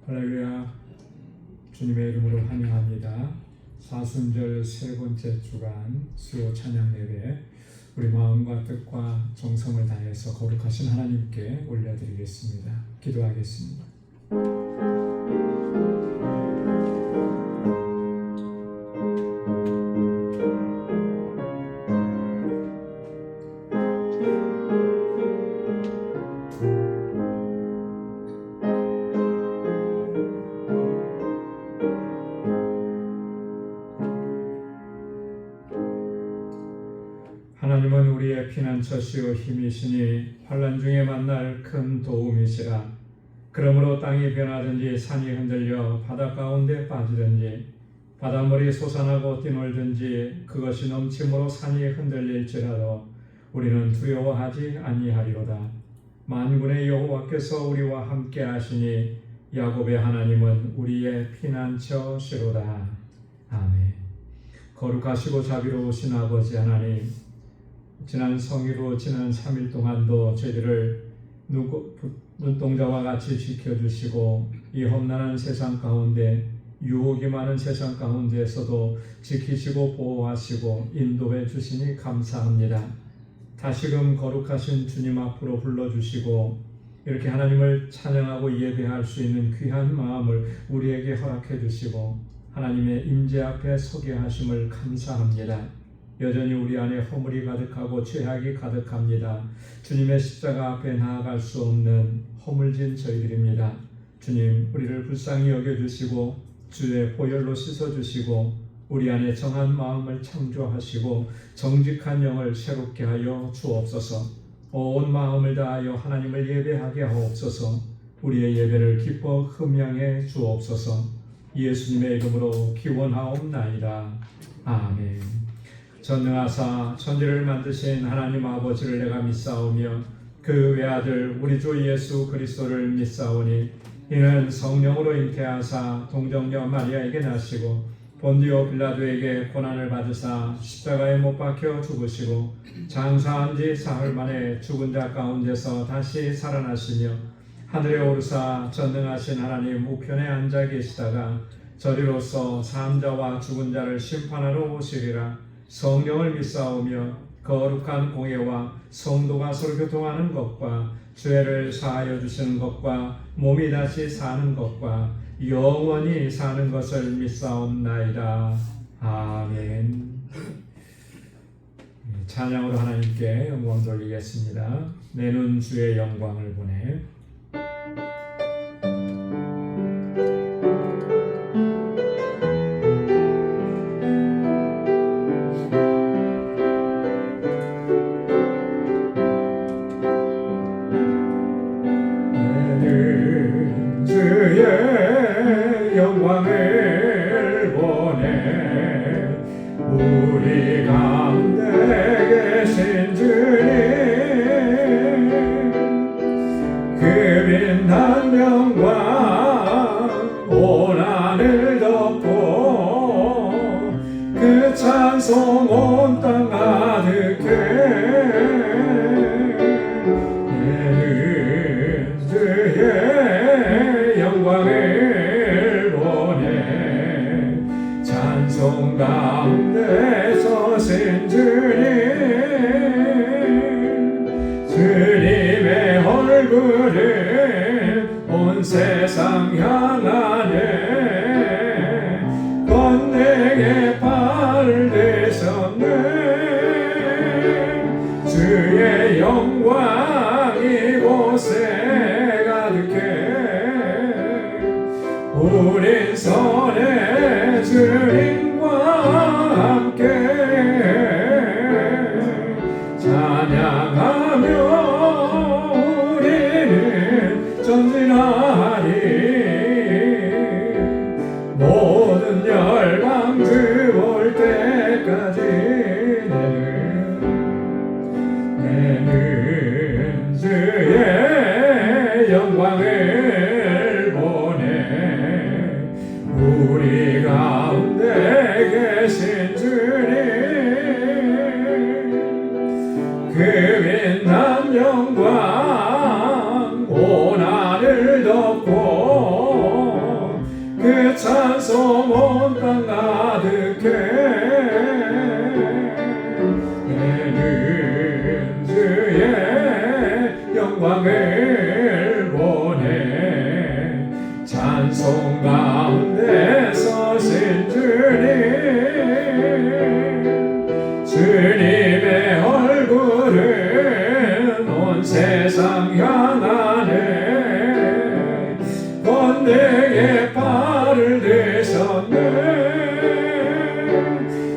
할렐루야. 주님의 이름으로 환영합니다. 사순절 세 번째 주간 수요 찬양 예배, 우리 마음과 뜻과 정성을 다해서 거룩하신 하나님께 올려드리겠습니다. 기도하겠습니다. 하나님은 우리의 피난처시오 힘이시니 환난 중에 만날 큰 도움이시라. 그러므로 땅이 변하든지 산이 흔들려 바다 가운데 빠지든지 바닷물이 솟아나고 뛰놀든지 그것이 넘침으로 산이 흔들릴지라도 우리는 두려워하지 아니하리로다. 만군의 여호와께서 우리와 함께 하시니 야곱의 하나님은 우리의 피난처시로다. 아멘. 거룩하시고 자비로우신 아버지 하나님, 지난 성일로 지난 3일 동안도 저희들을 눈동자와 같이 지켜주시고 이 험난한 세상 가운데, 유혹이 많은 세상 가운데에서도 지키시고 보호하시고 인도해 주시니 감사합니다. 다시금 거룩하신 주님 앞으로 불러주시고 이렇게 하나님을 찬양하고 예배할 수 있는 귀한 마음을 우리에게 허락해 주시고 하나님의 임재 앞에 서게 하심을 감사합니다. 여전히 우리 안에 허물이 가득하고 죄악이 가득합니다. 주님의 십자가 앞에 나아갈 수 없는 허물진 저희들입니다. 주님, 우리를 불쌍히 여겨주시고 주의 보혈로 씻어주시고 우리 안에 정한 마음을 창조하시고 정직한 영을 새롭게 하여 주옵소서. 온 마음을 다하여 하나님을 예배하게 하옵소서. 우리의 예배를 기뻐 흠양해 주옵소서. 예수님의 이름으로 기원하옵나이다. 아멘. 전능하사 천지를 만드신 하나님 아버지를 내가 믿사오며 그 외아들 우리 주 예수 그리스도를 믿사오니 이는 성령으로 잉태하사 동정녀 마리아에게 나시고 본디오 빌라도에게 고난을 받으사 십자가에 못 박혀 죽으시고 장사한 지 사흘 만에 죽은 자 가운데서 다시 살아나시며 하늘에 오르사 전능하신 하나님 우편에 앉아 계시다가 저리로서 사람자와 죽은 자를 심판하러 오시리라. 성령을 믿사오며 거룩한 공예와 성도가 서로 교통하는 것과 죄를 사하여 주시는 것과 몸이 다시 사는 것과 영원히 사는 것을 믿사옵나이다. 아멘. 찬양으로 하나님께 영광 돌리겠습니다. 내 눈 주의 영광을 보내. 영광을 보내 우리 가운데 계신 주님, 그 빛난 영광 온 하늘 덮고 그 찬송 온 땅 가득해. 주의 영광을 보내 찬송 가운데 서신 주님, 주님의 얼굴을 온 세상 향하네 건네게 발을 대셨네. 주의 영광 이곳에 가득해. 우린 선의 주님과 함께 찬양하며 우리는 전진하리. 모든 열방들 온 땅 가득해 내는 주의 영광을 보내 찬송 가운데 서신 주님의 얼굴은 온 세상 향하네 권능의 발을 드셨네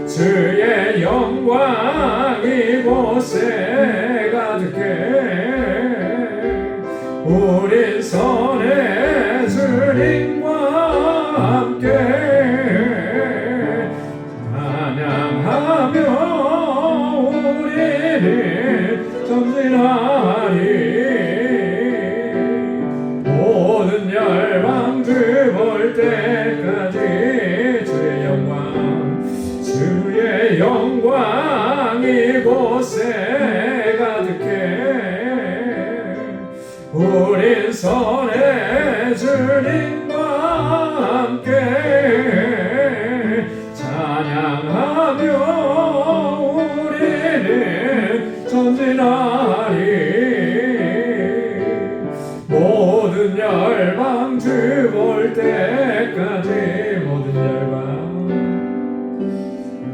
주의 영광 이곳에 가득해 우린 선의 주님과 함께 찬양하며 우리는 전진하리 모든 열방 주 볼 때까지 주의 영광 이곳에 가득해 우린 선의 주님과 함께 찬양하며 우리는 전진하리 모든 열방 주 볼 때까지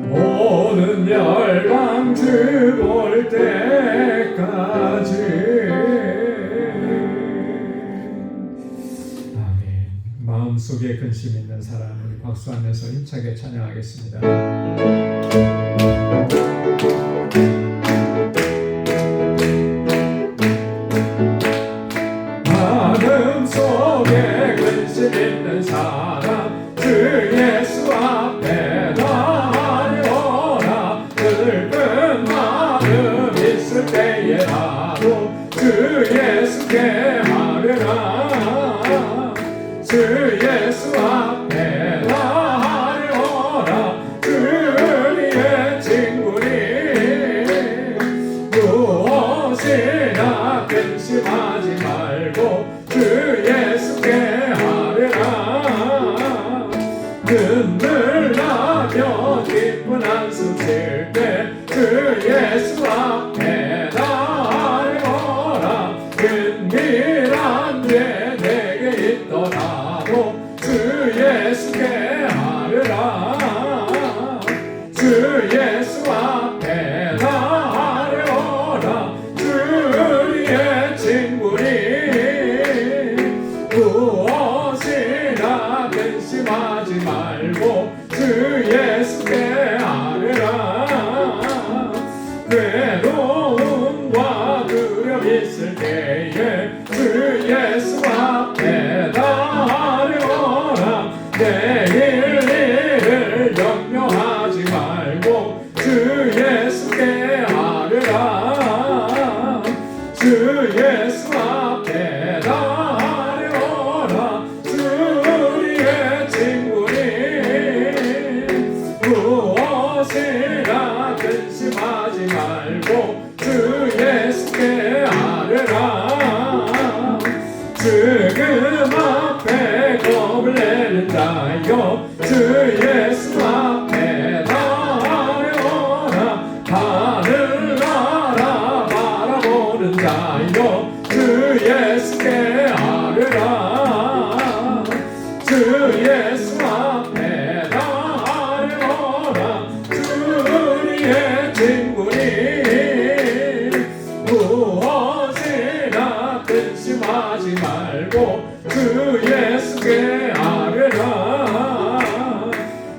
모든 열방 주 볼 때까지 아멘. 마음속에 근심 있는 사람 우리 박수하면서 힘차게 찬양하겠습니다. 마음속에 근심 있는 사람 주 예수 앞에 나아려라 늙은 마음 있을 때에라도 주 예수께 하려라 주 예수 앞에 나아려라 주님의 친구니 무엇이나 근심하지 말고 주 예수께 하려라 눈물 나며 기쁜 한숨 쉴 때 주 예수 앞에 나아려라 근밀한 죄 내게 있더라도 주 예수께 하려라 주 예수 앞에 나아려라 주의 친구니 무엇이나 근심하지 말고 주 예수께 하려라 괴로움과 두려움 있을 때에 주 예수 앞에 나아려라 내일 일을 염려하지 말고 주 예수께 하려라 주 예수 앞에 나아려라 주의 친구니 무엇이나 근심하지 말고 주 예수께 하려라 죽음 앞에 겁을 내는 자여 주 예수 앞에 나아려라 하늘 나라 바라보는 자여 주 예수께 하려라 주 예수 앞에 나아려라 주의 친구니 무엇이나 근심하지 말고 주 예수께 하려라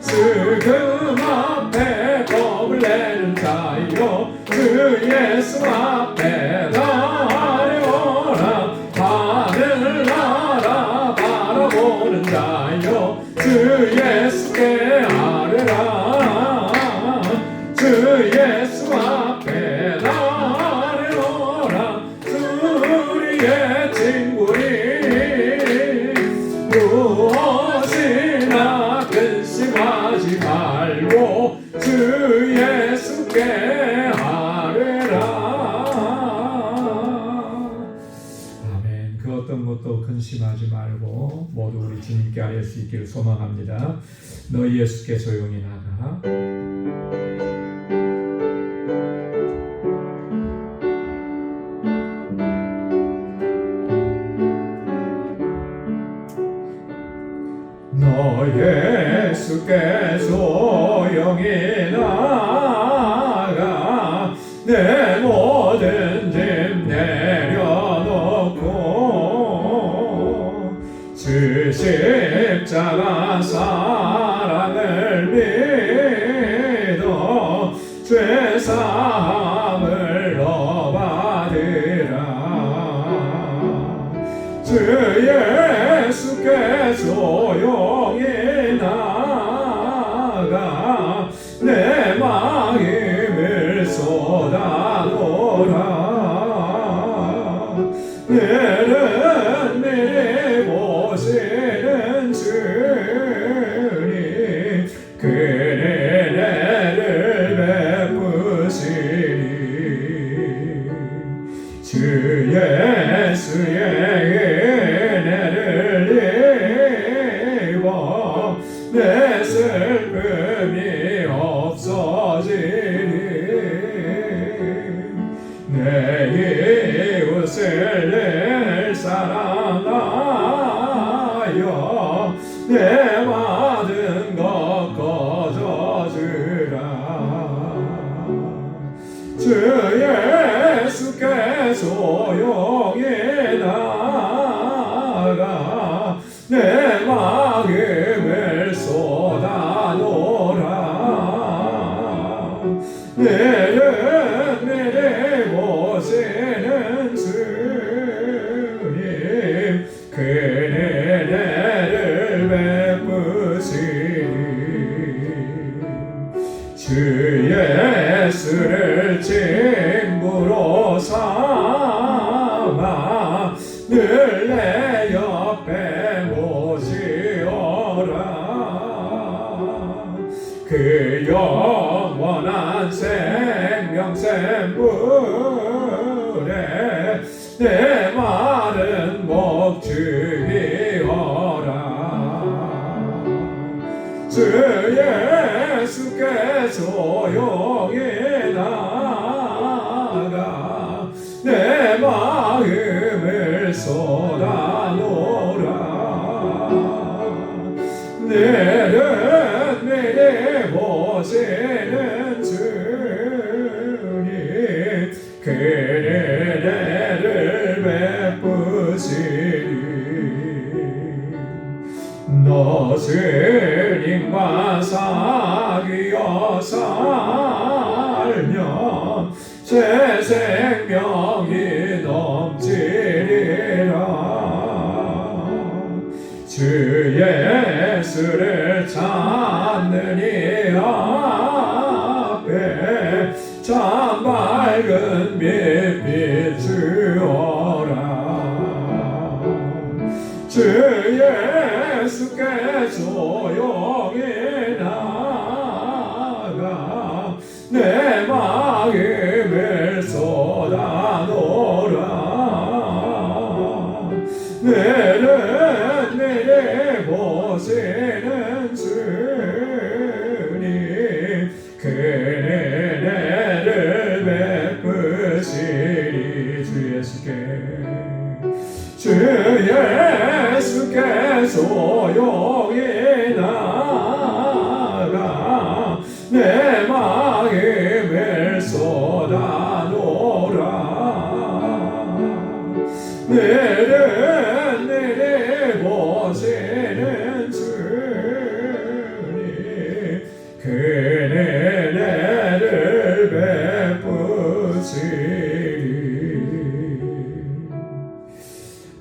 죽음 앞에 겁을 내는 자여 주 예수 앞에 나아려라 하늘 나라 바라보는 자여 주 예수께 하려라 주 예수 앞에 나아려라 주의 친구니 무엇이나 근심하지 말고 주 예수께 하려라 함께 할 수 있기를 소망합니다. 너 예수께 조용히 나가. 너 예수께 조용히 나가 내 모든 짐 내려놓고 주 십자가 사랑을 믿어 죄사함을 너 받으라. 주 예수께 조용히 나가 내 마음을 쏟아놓으라. 내는 미리 보시는 주님 그의 은혜를 베푸시니 주 예수의 은혜를 입어 내 슬픔이 없어지니 내 이웃을 사랑하여 내 받은 것 거저주라. 주 예수께 조용히 나가 내 마음을 쏟아놓으라. 내는 미리 보시는 주님 그 은혜를 베푸시니 주 예수를 친구로 삼아 늘 내 옆에 모시어라. 그 영원한 생명샘 물에 내 마른 목 죽이어라. 주 예수께 조용히 나가 내 마음을 쏟아놓으라. 내는 미리 보시는 주님 그 은혜를 베푸시니 너 주님과 사귀어 살면 새 생명이 넘치리라. 주 예수를 찾는 이 앞에 참 밝은 빛 주어라. 주 예수께 조용히 나가 내 마음을 쏟아놓으라. 내는 미리 보시는 주님 그 은혜를 베푸시니 주 예수께 조용히 나가 내 마음을 쏟아놓으라. 내는 미리 보시는 주님 그 은혜를 베푸시니.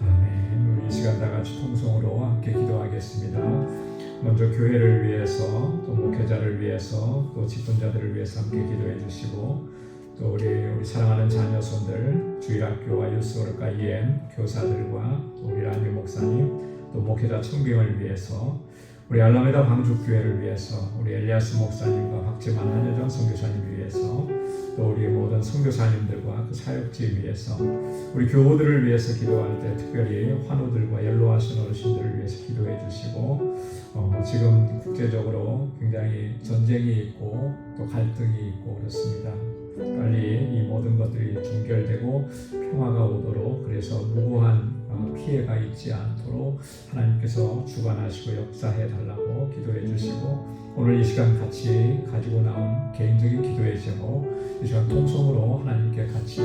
아멘. 우리 이 시간 다 같이 통성으로 함께 기도하겠습니다. 먼저 교회를 위해서 또 목회자를 위해서 또 직분자들을 위해서 함께 기도해 주시고 또 우리 사랑하는 자녀손들 주일학교와 유스월과 EM 교사들과 또 우리 라미 목사님 또 목회자 청빙을 위해서 우리 알라메다 방주교회를 위해서, 우리 엘리아스 목사님과 박지만 한여정 선교사님을 위해서, 또 우리 모든 선교사님들과 그 사역지 위해서, 우리 교우들을 위해서 기도할 때 특별히 환우들과 연로하신 어르신들을 위해서 기도해 주시고, 지금 국제적으로 굉장히 전쟁이 있고 또 갈등이 있고 그렇습니다. 빨리 이 모든 것들이 종결되고 평화가 오도록, 그래서 무고한 피해가 있지 않도록 하나님께서 주관하시고 역사해 달라고 기도해 주시고, 오늘 이 시간 같이 가지고 나온 개인적인 기도의 제목, 이 시간 통성으로 하나님께 같이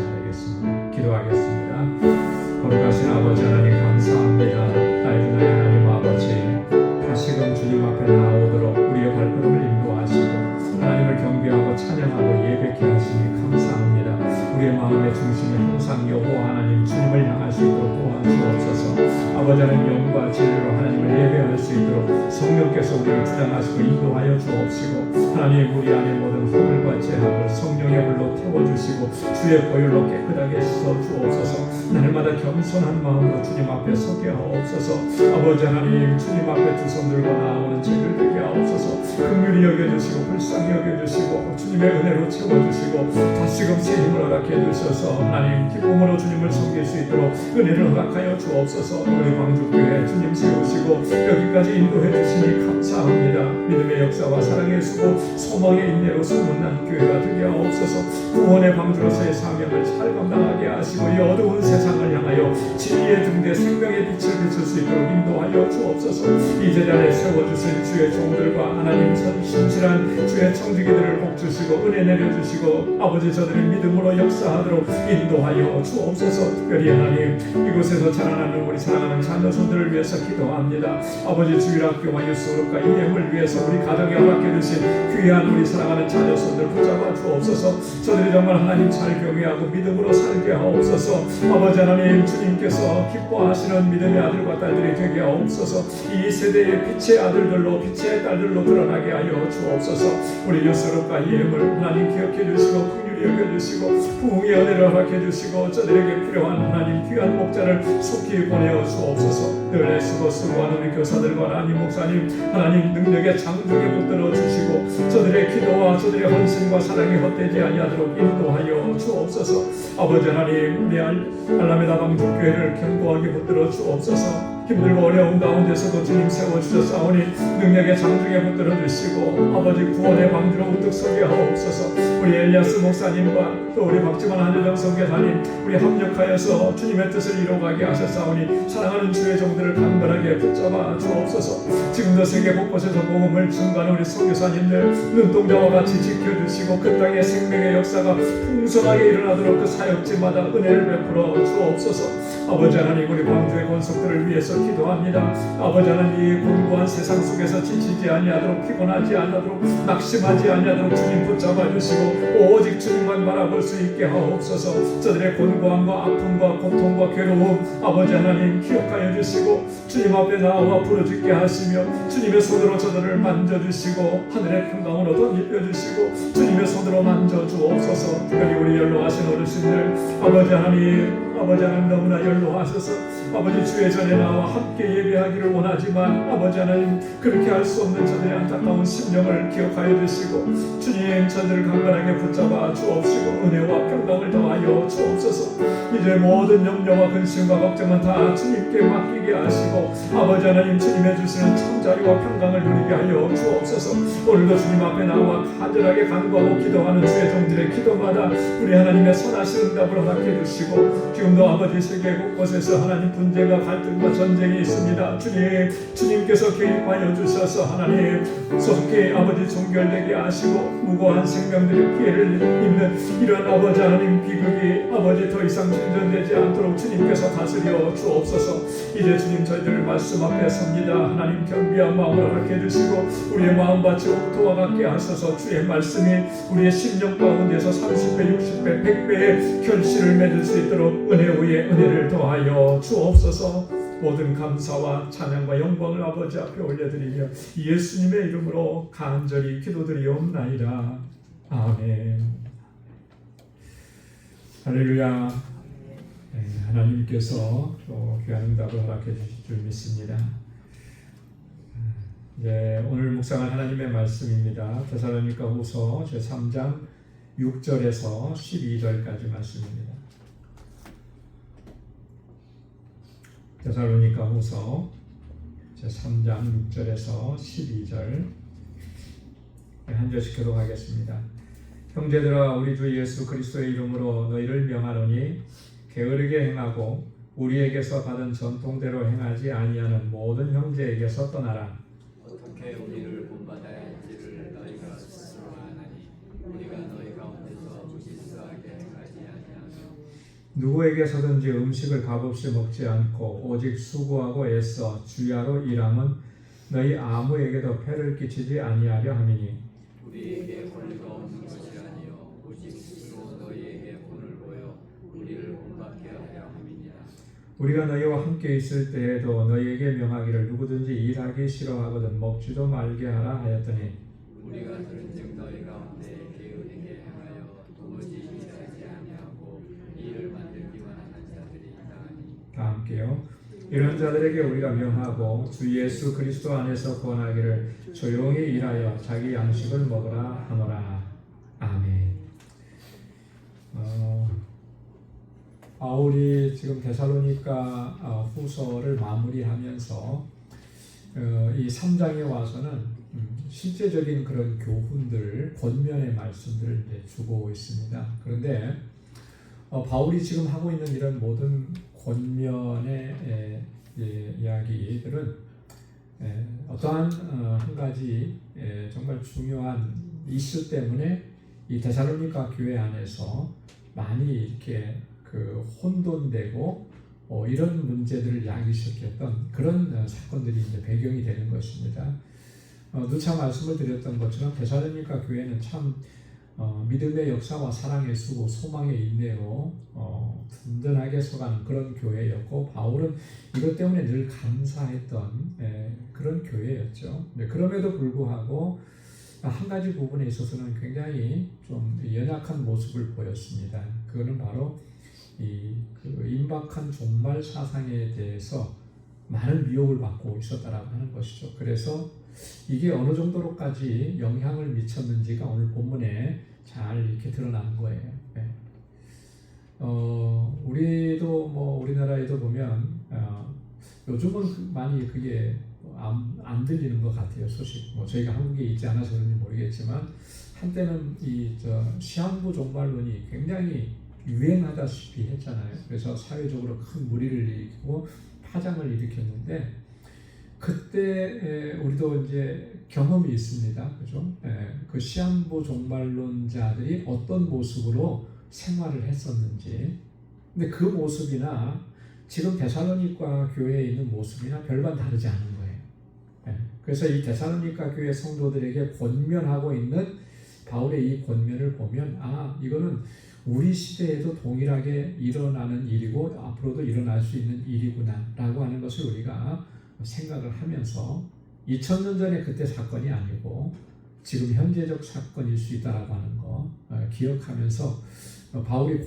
기도하겠습니다. 거룩하신 아버지 하나님 감사합니다. 나의 주 나의 하나님 아버지, 다시금 주님 앞에 나오도록 우리의 발걸음을 인도하시고 하나님을 경배하고 찬양하고 예배케 하시니 감사합니다. 우리의 마음의 중심이 항상 여호와 하나님 주님을 향할 수 있도록 도와주옵소서. 아버지 하나님 영과 진리로 하나님을 예배할 수 있도록 성령께서 우리를 주장하시고 인도하여 주옵시고, 하나님 우리 안에 모든 허물과 죄악을 성령의 불로 태워주시고 주의 보혈로 깨끗하게 씻어주옵소서. 날마다 겸손한 마음으로 주님 앞에 서게 하옵소서. 아버지 하나님 주님 앞에 두 손 들고 나오는 죄를 되게 하옵소서. 긍휼히 여겨주시고 불쌍히 여겨주시고 주님의 은혜로 채워주시고 다시금 새 힘을 허락해 주셔서 하나님 기쁨으로 주님을 섬길 수 있도록 은혜를 허락하여 주옵소서. 우리 광주교회 주님 세우시고 여기까지 인도해 주시니 감사합니다. 믿음의 역사와 사랑의 수고 소망의 인내로 소문난 교회가 되게 하옵소서. 구원의 방주로서의 사명을 잘 감당하게 하시고 이 어두운 세상을 향하여 진리의 등대 생명의 빛을 비출 수 있도록 인도하여 주옵소서. 이 제자리에 세워주신 주의 종들과 하나님 신실한 주의 청지기들을 복주시고 은혜 내려주시고 아버지 저들의 믿음으로 역사하도록 인도하여 주옵소서. 특별히 하나님 이곳에서 자라나는 우리 사랑하는 자녀손들을 위해서 기도합니다. 아버지 주일학교와 유스그룹과 EM을 위해서 우리 가정에 허락해 주신 귀한 우리 사랑하는 자녀손들 붙잡아 주옵소서. 저들이 정말 하나님 잘 경외하고 믿음으로 살게 하옵소서. 아버지 하나님 주님께서 기뻐하시는 믿음의 아들과 딸들이 되게 하옵소서. 이 세대의 빛의 아들들로 빛의 딸들로 드러나게 하여 주옵소서. 우리 유스그룹과 EM을 하나님 기억해 주시고 긍휼히 여겨주시고 부흥의 은혜를 허락해 주시고 저들에게 필요한 하나님 귀한 목자를 속히 보내어 주옵소서. 늘 애쓰고 수고하는 우리 교사들과 하나님 목사님 하나님 능력의 장중에 붙들어 주시고 저들의 기도와 저들의 헌신과 사랑이 헛되지 아니하도록 인도하여 주옵소서. 아버지 하나님 우리 알라메다 방주교회를 견고하게 붙들어 주옵소서. 힘들고 어려운 가운데서도 주님 세워주셨사오니 능력의 장중에 붙들어 주시고 아버지 구원의 방주로 우뚝 서게 하옵소서. 우리 엘리아스 목사님과 또 우리 박지만 한여정 선교사님 우리 합력하여서 주님의 뜻을 이루어가게 하셨사오니 사랑하는 주의 종들을 강건하게 붙잡아 주옵소서. 지금도 세계 곳곳에서 복음을 증거하는 우리 선교사님들 눈동자와 같이 지켜주시고 그 땅의 생명의 역사가 풍성하게 일어나도록 그 사역지마다 은혜를 베풀어 주옵소서. 아버지 하나님 우리 광주의 권속들을 위해서 기도합니다. 아버지 하나님 이 공고한 세상 속에서 지치지 아니하도록 피곤하지 않도록 낙심하지 아니하도록 주님 붙잡아 주시고 오직 주님만 바라볼 수 있게 하옵소서. 저들의 곤고함과 아픔과 고통과 괴로움 아버지 하나님 기억하여 주시고 주님 앞에 나와 부르짖게 하시며 주님의 손으로 저들을 만져주시고 하늘의 평강으로 덧입혀주시고 주님의 손으로 만져주옵소서. 특별히 우리 연로하신 어르신들 아버지 하나님 너무나 연로하셔서 아버지 주의 전에 나와 함께 예배하기를 원하지만 아버지 하나님 그렇게 할 수 없는 저들의 안타까운 심령을 기억하여 주시고 주님 저들을 강건하게 붙잡아 주옵시고 은혜와 평강을 더하여 주옵소서. 이제 모든 염려와 근심과 걱정은 다 주님께 맡기게 하시고 아버지 하나님 주님의 주시는 참자리와 평강을 누리게 하여 주옵소서. 오늘도 주님 앞에 나와 간절하게 간구하고 기도하는 주의 종들의 기도마다 우리 하나님의 선하신 응답을 허락해 주시고 지금도 아버지 세계 곳곳에서 하나님 분쟁과 갈등과 전쟁이 있습니다. 주님께서 개입하여 주셔서 하나님 속히 아버지 종결되게 하시고 무고한 생명들이 피해를 입는 이런 아버지 하나님 비극이 아버지 더 이상 진전되지 않도록 주님께서 다스려 주옵소서. 이제 주님 저희들 말씀 앞에 섭니다. 하나님 겸비한 마음을 허락해 주시고 우리의 마음밭이 옥토와 같게 하셔서 주의 말씀이 우리의 심령 가운데서 30배 60배 100배의 결실을 맺을 수 있도록 은혜 위에 은혜를 더하여 주옵소서. 모든 감사와 찬양과 영광을 아버지 앞에 올려드리며 예수님의 이름으로 간절히 기도드리옵나이다. 아멘. 할렐루야. 하나님께서 또 귀한 응답을 허락해 주실 줄 믿습니다. 오늘 묵상할 하나님의 말씀입니다. 데살로니가 후서 제3장 6절에서 12절까지 말씀입니다. 데살로니가 후서 제3장 6절에서 12절 한 절씩 교독하겠습니다. 형제들아, 우리 주 예수 그리스도의 이름으로 너희를 명하노니 게으르게 행하고 우리에게서 받은 전통대로 행하지 아니하는 모든 형제에게서 떠나라. 어떻게 우리를 본받아야 할지를 너희가 스스로 아나니 우리가 너희 가운데서 무질서하게 행하지 아니하며 누구에게서든지 음식을 값없이 먹지 않고 오직 수고하고 애써 주야로 일함은 너희 아무에게도 폐를 끼치지 아니하려 함이니 우리에게 권리가 없는 것이 아니요 오직 스스로 너희에게 본을 보여 우리를 본받게 하려 함이니라. 우리가 너희와 함께 있을 때에도 너희에게 명하기를 누구든지 일하기 싫어하거든 먹지도 말게 하라 하였더니 우리가 들은즉 너희 가운데 게으르게 행하여 도무지 일하지 아니하고 일을 만들기만 하는 자들이 있다하니 다 함께요. 이런 자들에게 우리가 명하고 주 예수 그리스도 안에서 권하기를 조용히 일하여 자기 양식을 먹으라 하노라. 아멘. 바울이 지금 데살로니가 후서를 마무리하면서 이 3장에 와서는 실제적인 그런 교훈들, 권면의 말씀들을 이제 주고 있습니다. 그런데 바울이 지금 하고 있는 이런 모든 권면의 이야기들은 어떠한 한 가지 정말 중요한 이슈 때문에 이 데살로니가 교회 안에서 많이 이렇게 혼돈되고 이런 문제들을 야기시켰던 그런 사건들이 이제 배경이 되는 것입니다. 누차 말씀을 드렸던 것처럼 데살로니가 교회는 참 믿음의 역사와 사랑의 수고, 소망의 인내로 든든하게 서가는 그런 교회였고 바울은 이것 때문에 늘 감사했던 그런 교회였죠. 그럼에도 불구하고 한 가지 부분에 있어서는 굉장히 좀 연약한 모습을 보였습니다. 그거는 바로 그 임박한 종말 사상에 대해서 많은 미혹을 받고 있었다라고 하는 것이죠. 그래서 이게 어느 정도로까지 영향을 미쳤는지가 오늘 본문에 잘 이렇게 드러나는 거예요. 우리도 우리나라에도 보면 요즘은 많이 그게 안 들리는 것 같아요. 소식. 저희가 한국에 있지 않아서 그런지 모르겠지만 한때는 시한부 종말론이 굉장히 유행하다시피 했잖아요. 그래서 사회적으로 큰 무리를 일으키고 파장을 일으켰는데 그때 우리도 이제 경험이 있습니다. 그죠? 그 시한부 종말론자들이 어떤 모습으로 생활을 했었는지. 근데 그 모습이나 지금 데살로니가 교회에 있는 모습이나 별반 다르지 않은 거예요. 그래서 이 데살로니가 교회 성도들에게 권면하고 있는 바울의 이 권면을 보면 이거는 우리 시대에도 동일하게 일어나는 일이고 앞으로도 일어날 수 있는 일이구나 라고 하는 것을 우리가 생각을 하면서 2000년 전에 그때 사건이 아니고 지금 현재적 사건일 수 있다라고 하는 거 기억하면서 바울이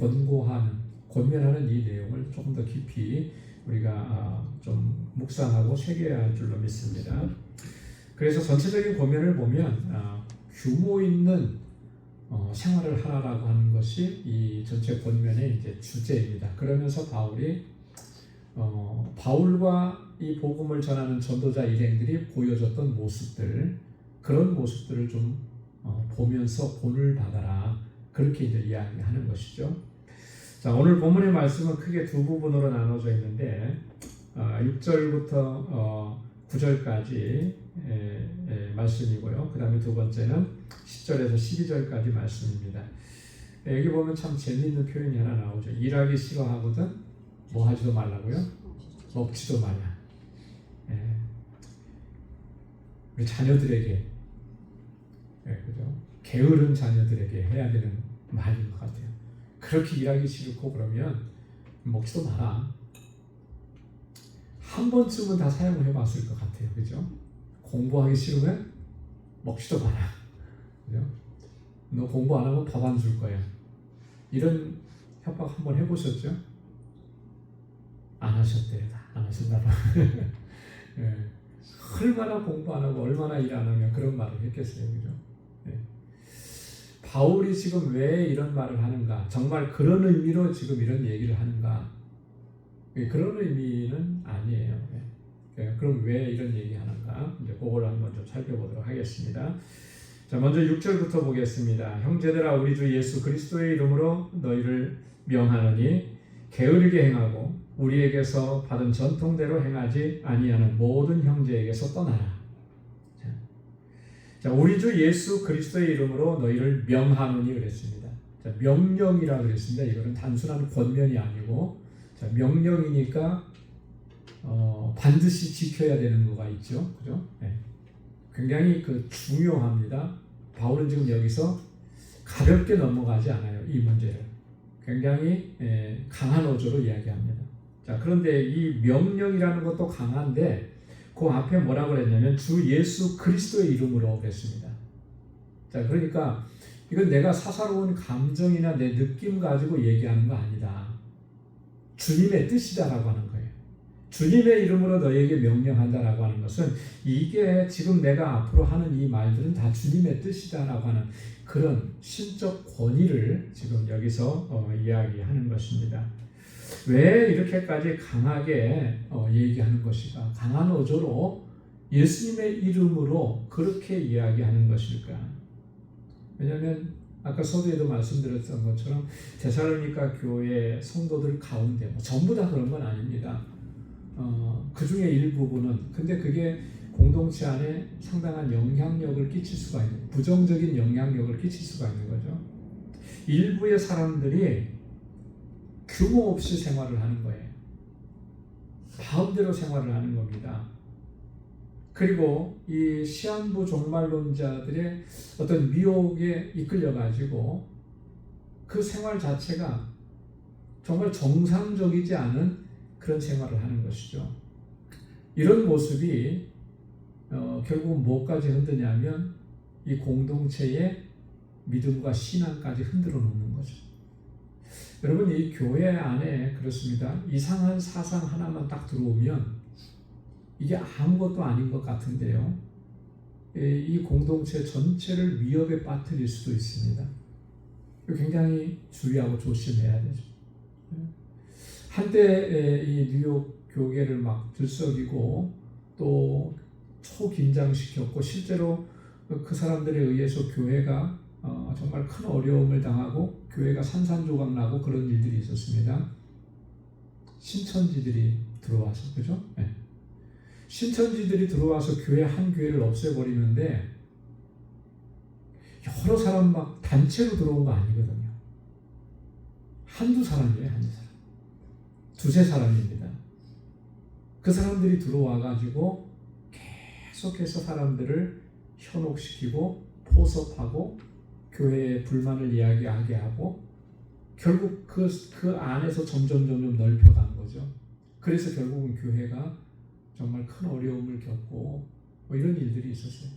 권면하는 이 내용을 조금 더 깊이 우리가 좀 묵상하고 새겨야 할 줄로 믿습니다. 그래서 전체적인 권면을 보면 규모 있는 생활을 하라라고 하는 것이 이 전체 권면의 이제 주제입니다. 그러면서 바울이 바울과 이 복음을 전하는 전도자 일행들이 보여줬던 모습들, 그런 모습들을 좀 보면서 본을 받아라, 그렇게 이제 이야기하는 것이죠. 자, 오늘 본문의 말씀은 크게 두 부분으로 나눠져 있는데 6절부터 9절까지 말씀이고요. 그 다음에 두 번째는 10절에서 12절까지 말씀입니다. 여기 보면 참 재미있는 표현이 하나 나오죠. 일하기 싫어하거든 뭐 하지도 말라고요? 먹지도 말라. 우리 자녀들에게, 그죠? 게으른 자녀들에게 해야 되는 말인 것 같아요. 그렇게 일하기 싫고 그러면 먹지도 마라. 한 번쯤은 다 사용을 해봤을 것 같아요. 그죠? 공부하기 싫으면 먹지도 마라. 그죠? 너 공부 안 하면 밥 안 줄 거야. 이런 협박 한번 해보셨죠? 안 하셨대요. 안 하신다고. 얼마나 공부 안 하고 얼마나 일 안 하면 그런 말을 했겠어요, 그죠? 네. 바울이 지금 왜 이런 말을 하는가? 정말 그런 의미로 지금 이런 얘기를 하는가? 그런 의미는 아니에요. 네. 그럼 왜 이런 얘기 하는가? 이제 그걸 한번 좀 살펴보도록 하겠습니다. 자, 먼저 6절부터 보겠습니다. 형제들아, 우리 주 예수 그리스도의 이름으로 너희를 명하노니 게으르게 행하고 우리에게서 받은 전통대로 행하지 아니하는 모든 형제에게서 떠나라. 자, 우리 주 예수 그리스도의 이름으로 너희를 명하노니 그랬습니다. 자, 명령이라 그랬습니다. 이거는 단순한 권면이 아니고, 자, 명령이니까 반드시 지켜야 되는 거가 있죠, 그죠? 네. 굉장히 중요합니다. 바울은 지금 여기서 가볍게 넘어가지 않아요, 이 문제를. 굉장히 강한 어조로 이야기합니다. 자, 그런데 이 명령이라는 것도 강한데 그 앞에 뭐라고 그랬냐면 주 예수 그리스도의 이름으로 그랬습니다. 자, 그러니까 이건 내가 사사로운 감정이나 내 느낌 가지고 얘기하는 거 아니다. 주님의 뜻이다라고 하는 거예요. 주님의 이름으로 너에게 명령한다라고 하는 것은 이게 지금 내가 앞으로 하는 이 말들은 다 주님의 뜻이다라고 하는 그런 신적 권위를 지금 여기서 이야기하는 것입니다. 왜 이렇게까지 강하게 얘기하는 것일까? 강한 어조로 예수님의 이름으로 그렇게 이야기하는 것일까? 왜냐하면 아까 서두에도 말씀드렸던 것처럼 데살로니가 교회 성도들 가운데 전부 다 그런 건 아닙니다. 그 중에 일부분은, 근데 그게 공동체 안에 상당한 영향력을 끼칠 수가 있는, 부정적인 영향력을 끼칠 수가 있는 거죠. 일부의 사람들이 규모 없이 생활을 하는 거예요. 마음대로 생활을 하는 겁니다. 그리고 이 시한부 종말론자들의 어떤 미혹에 이끌려가지고 그 생활 자체가 정말 정상적이지 않은 그런 생활을 하는 것이죠. 이런 모습이 결국은 뭐까지 흔드냐면 이 공동체의 믿음과 신앙까지 흔들어 놓는 거죠. 여러분, 이 교회 안에 그렇습니다. 이상한 사상 하나만 딱 들어오면 이게 아무것도 아닌 것 같은데요, 이 공동체 전체를 위협에 빠뜨릴 수도 있습니다. 굉장히 주의하고 조심해야 되죠. 한때 이 뉴욕 교계를 막 들썩이고 또 초긴장시켰고, 실제로 그 사람들에 의해서 교회가 정말 큰 어려움을 당하고 교회가 산산조각 나고 그런 일들이 있었습니다. 신천지들이 들어와서, 그죠? 네. 신천지들이 들어와서 교회 한 교회를 없애버리는데 여러 사람 막 단체로 들어온 거 아니거든요. 한두 사람이에요, 한두 사람. 두세 사람입니다. 그 사람들이 들어와가지고 계속해서 사람들을 현혹시키고 포섭하고 교회의 불만을 이야기하게 하고 결국 그 안에서 점점 넓혀간 거죠. 그래서 결국은 교회가 정말 큰 어려움을 겪고 이런 일들이 있었어요.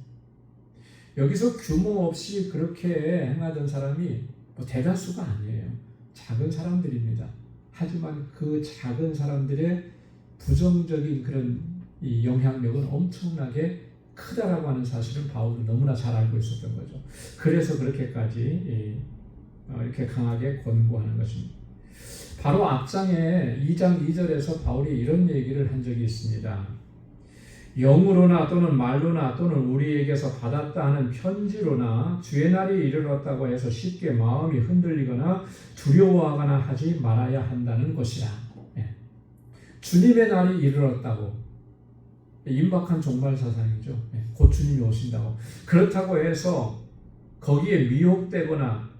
여기서 규모 없이 그렇게 행하던 사람이 대다수가 아니에요. 작은 사람들입니다. 하지만 그 작은 사람들의 부정적인 그런 이 영향력은 엄청나게 크다라고 하는 사실을 바울은 너무나 잘 알고 있었던 거죠. 그래서 그렇게까지 이렇게 강하게 권고하는 것입니다. 바로 앞장에 2장 2절에서 바울이 이런 얘기를 한 적이 있습니다. 영으로나 또는 말로나 또는 우리에게서 받았다 하는 편지로나 주의 날이 이르렀다고 해서 쉽게 마음이 흔들리거나 두려워하거나 하지 말아야 한다는 것이라. 주님의 날이 이르렀다고, 임박한 종말 사상이죠. 곧 주님이 오신다고. 그렇다고 해서 거기에 미혹되거나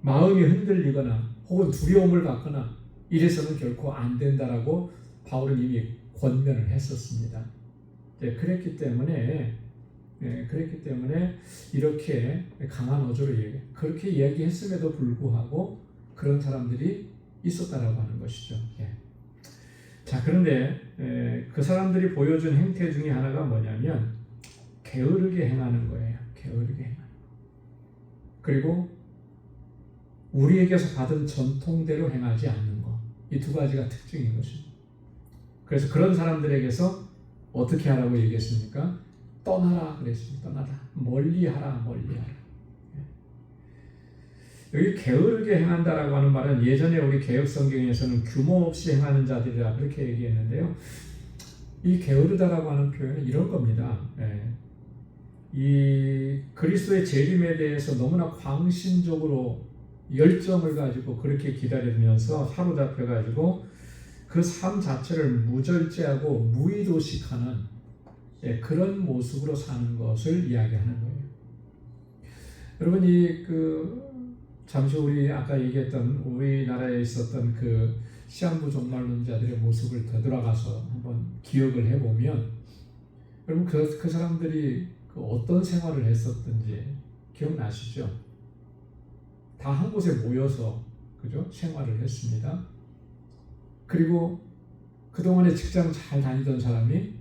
마음이 흔들리거나 혹은 두려움을 갖거나 이래서는 결코 안 된다라고 바울은 이미 권면을 했었습니다. 그랬기 때문에 이렇게 강한 어조로 그렇게 이야기했음에도 불구하고 그런 사람들이 있었다라고 하는 것이죠. 자, 그런데 그 사람들이 보여준 행태 중에 하나가 뭐냐면 게으르게 행하는 거예요. 게으르게 행하는. 그리고 우리에게서 받은 전통대로 행하지 않는 것. 이 두 가지가 특징인 것입니다. 그래서 그런 사람들에게서 어떻게 하라고 얘기했습니까? 떠나라 그랬습니다. 떠나라. 멀리하라. 멀리하라. 여기 게으르게 행한다라고 하는 말은 예전에 우리 개역 성경에서는 규모 없이 행하는 자들이라 그렇게 얘기했는데요. 이 게으르다라고 하는 표현은 이런 겁니다. 이 그리스도의 재림에 대해서 너무나 광신적으로 열정을 가지고 그렇게 기다리면서 사로잡혀 가지고 그 삶 자체를 무절제하고 무의도식하는 그런 모습으로 사는 것을 이야기하는 거예요. 여러분 잠시 우리 아까 얘기했던 우리나라에 있었던 그 시한부 종말론자들의 모습을 되돌아가서 한번 기억을 해보면 여러분 그 사람들이 어떤 생활을 했었던지 기억나시죠? 다 한 곳에 모여서 그죠? 생활을 했습니다. 그리고 그동안에 직장 잘 다니던 사람이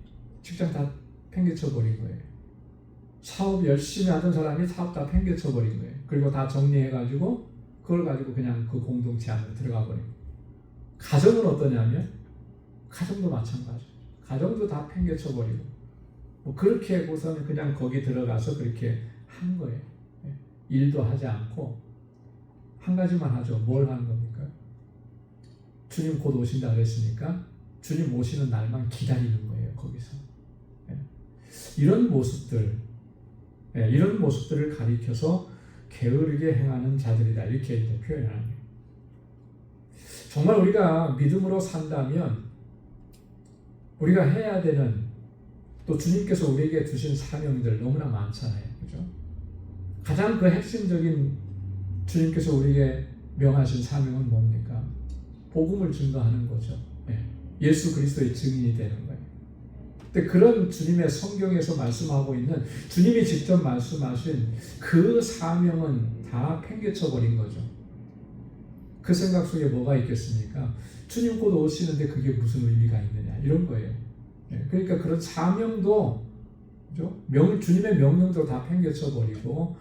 직장 다 팽개쳐 버린 거예요. 사업 열심히 하던 사람이 사업 다 팽개쳐 버린 거예요. 그리고 다 정리해가지고 그걸 가지고 그냥 그 공동체 안으로 들어가 버린 거예요. 가정은 어떠냐면 가정도 마찬가지. 가정도 다 팽개쳐 버리고 그렇게 해고서는 그냥 거기 들어가서 그렇게 한 거예요. 일도 하지 않고 한 가지만 하죠. 뭘 하는 겁니까? 주님 곧 오신다 그랬으니까 주님 오시는 날만 기다리는 거예요. 거기서 이런 모습들을 가리켜서 게으르게 행하는 자들이다 이렇게 표현하는 거예요. 정말 우리가 믿음으로 산다면 우리가 해야 되는 또 주님께서 우리에게 주신 사명들 너무나 많잖아요. 그죠? 가장 그 핵심적인 주님께서 우리에게 명하신 사명은 뭡니까? 복음을 증거하는 거죠. 예수 그리스도의 증인이 되는 거예요. 근데 그런 주님의 성경에서 말씀하고 있는 주님이 직접 말씀하신 그 사명은 다 팽개쳐 버린 거죠. 그 생각 속에 뭐가 있겠습니까? 주님 곧 오시는데 그게 무슨 의미가 있느냐 이런 거예요. 그러니까 그런 사명도 그죠? 주님의 명령도 다 팽개쳐 버리고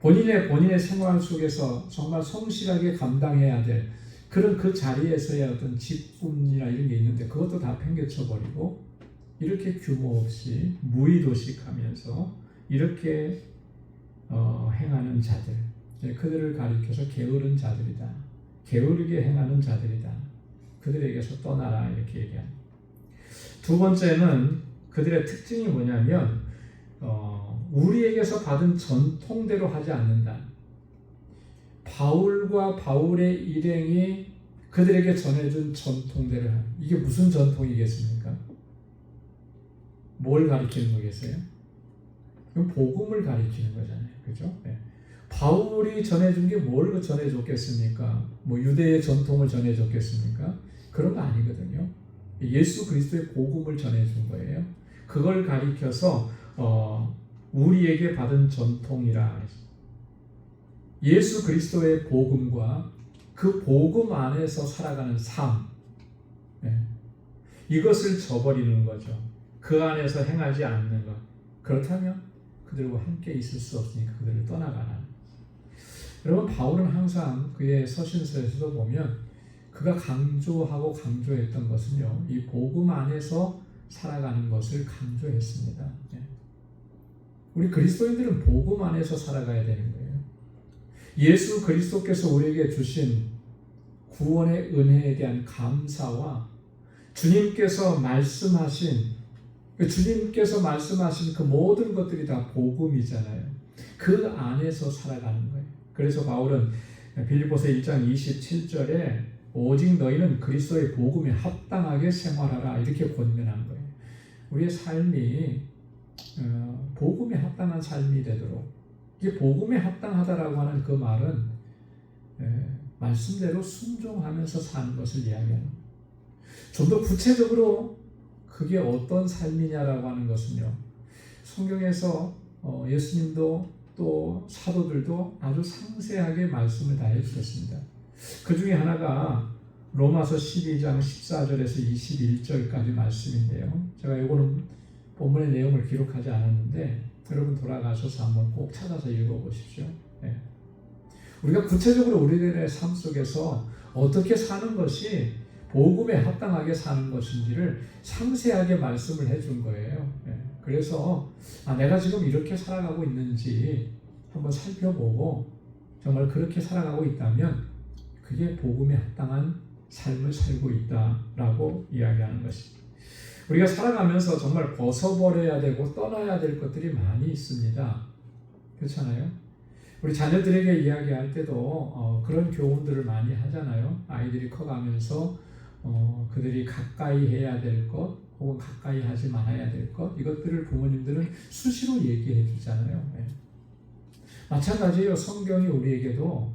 본인의 생활 속에서 정말 성실하게 감당해야 될 그런 그 자리에서의 어떤 직분이나 이런 게 있는데 그것도 다 팽개쳐 버리고 이렇게 규모 없이 무의도식하면서 이렇게 행하는 자들, 그들을 가리켜서 게으른 자들이다. 게으르게 행하는 자들이다. 그들에게서 떠나라 이렇게 얘기합니다. 두 번째는 그들의 특징이 뭐냐면 우리에게서 받은 전통대로 하지 않는다. 바울과 바울의 일행이 그들에게 전해준 전통대로 하는 이게 무슨 전통이겠습니까? 뭘 가리키는 거겠어요? 그럼 복음을 가리키는 거잖아요. 그죠? 바울이 전해준 게 뭘 전해줬겠습니까? 뭐 유대의 전통을 전해줬겠습니까? 그런 거 아니거든요. 예수 그리스도의 복음을 전해준 거예요. 그걸 가리켜서 우리에게 받은 전통이라 예수 그리스도의 복음과 그 복음 안에서 살아가는 삶 이것을 저버리는 거죠. 그 안에서 행하지 않는 것. 그렇다면 그들과 함께 있을 수 없으니까 그들을 떠나가라. 여러분 바울은 항상 그의 서신서에서도 보면 그가 강조하고 강조했던 것은요. 이 복음 안에서 살아가는 것을 강조했습니다. 우리 그리스도인들은 복음 안에서 살아가야 되는 거예요. 예수 그리스도께서 우리에게 주신 구원의 은혜에 대한 감사와 주님께서 말씀하신 그 모든 것들이 다 복음이잖아요. 그 안에서 살아가는 거예요. 그래서 바울은 빌립보서 1장 27절에 오직 너희는 그리스도의 복음에 합당하게 생활하라 이렇게 권면한 거예요. 우리의 삶이 복음에 합당한 삶이 되도록 이게 복음에 합당하다라고 하는 그 말은 말씀대로 순종하면서 사는 것을 이야기하는 좀 더 구체적으로 그게 어떤 삶이냐라고 하는 것은요. 성경에서 예수님도 또 사도들도 아주 상세하게 말씀을 다 해주셨습니다. 그 중에 하나가 로마서 12장 14절에서 21절까지 말씀인데요. 제가 이거는 본문의 내용을 기록하지 않았는데 여러분 돌아가셔서 한번 꼭 찾아서 읽어보십시오. 우리가 구체적으로 우리들의 삶 속에서 어떻게 사는 것이 복음에 합당하게 사는 것인지를 상세하게 말씀을 해준 거예요. 그래서 내가 지금 이렇게 살아가고 있는지 한번 살펴보고 정말 그렇게 살아가고 있다면 그게 복음에 합당한 삶을 살고 있다라고 이야기하는 것입니다. 우리가 살아가면서 정말 벗어버려야 되고 떠나야 될 것들이 많이 있습니다. 그렇잖아요? 우리 자녀들에게 이야기할 때도 그런 교훈들을 많이 하잖아요. 아이들이 커가면서 그들이 가까이 해야 될 것 혹은 가까이 하지 말아야 될 것, 이것들을 부모님들은 수시로 얘기해 주잖아요. 마찬가지예요. 성경이 우리에게도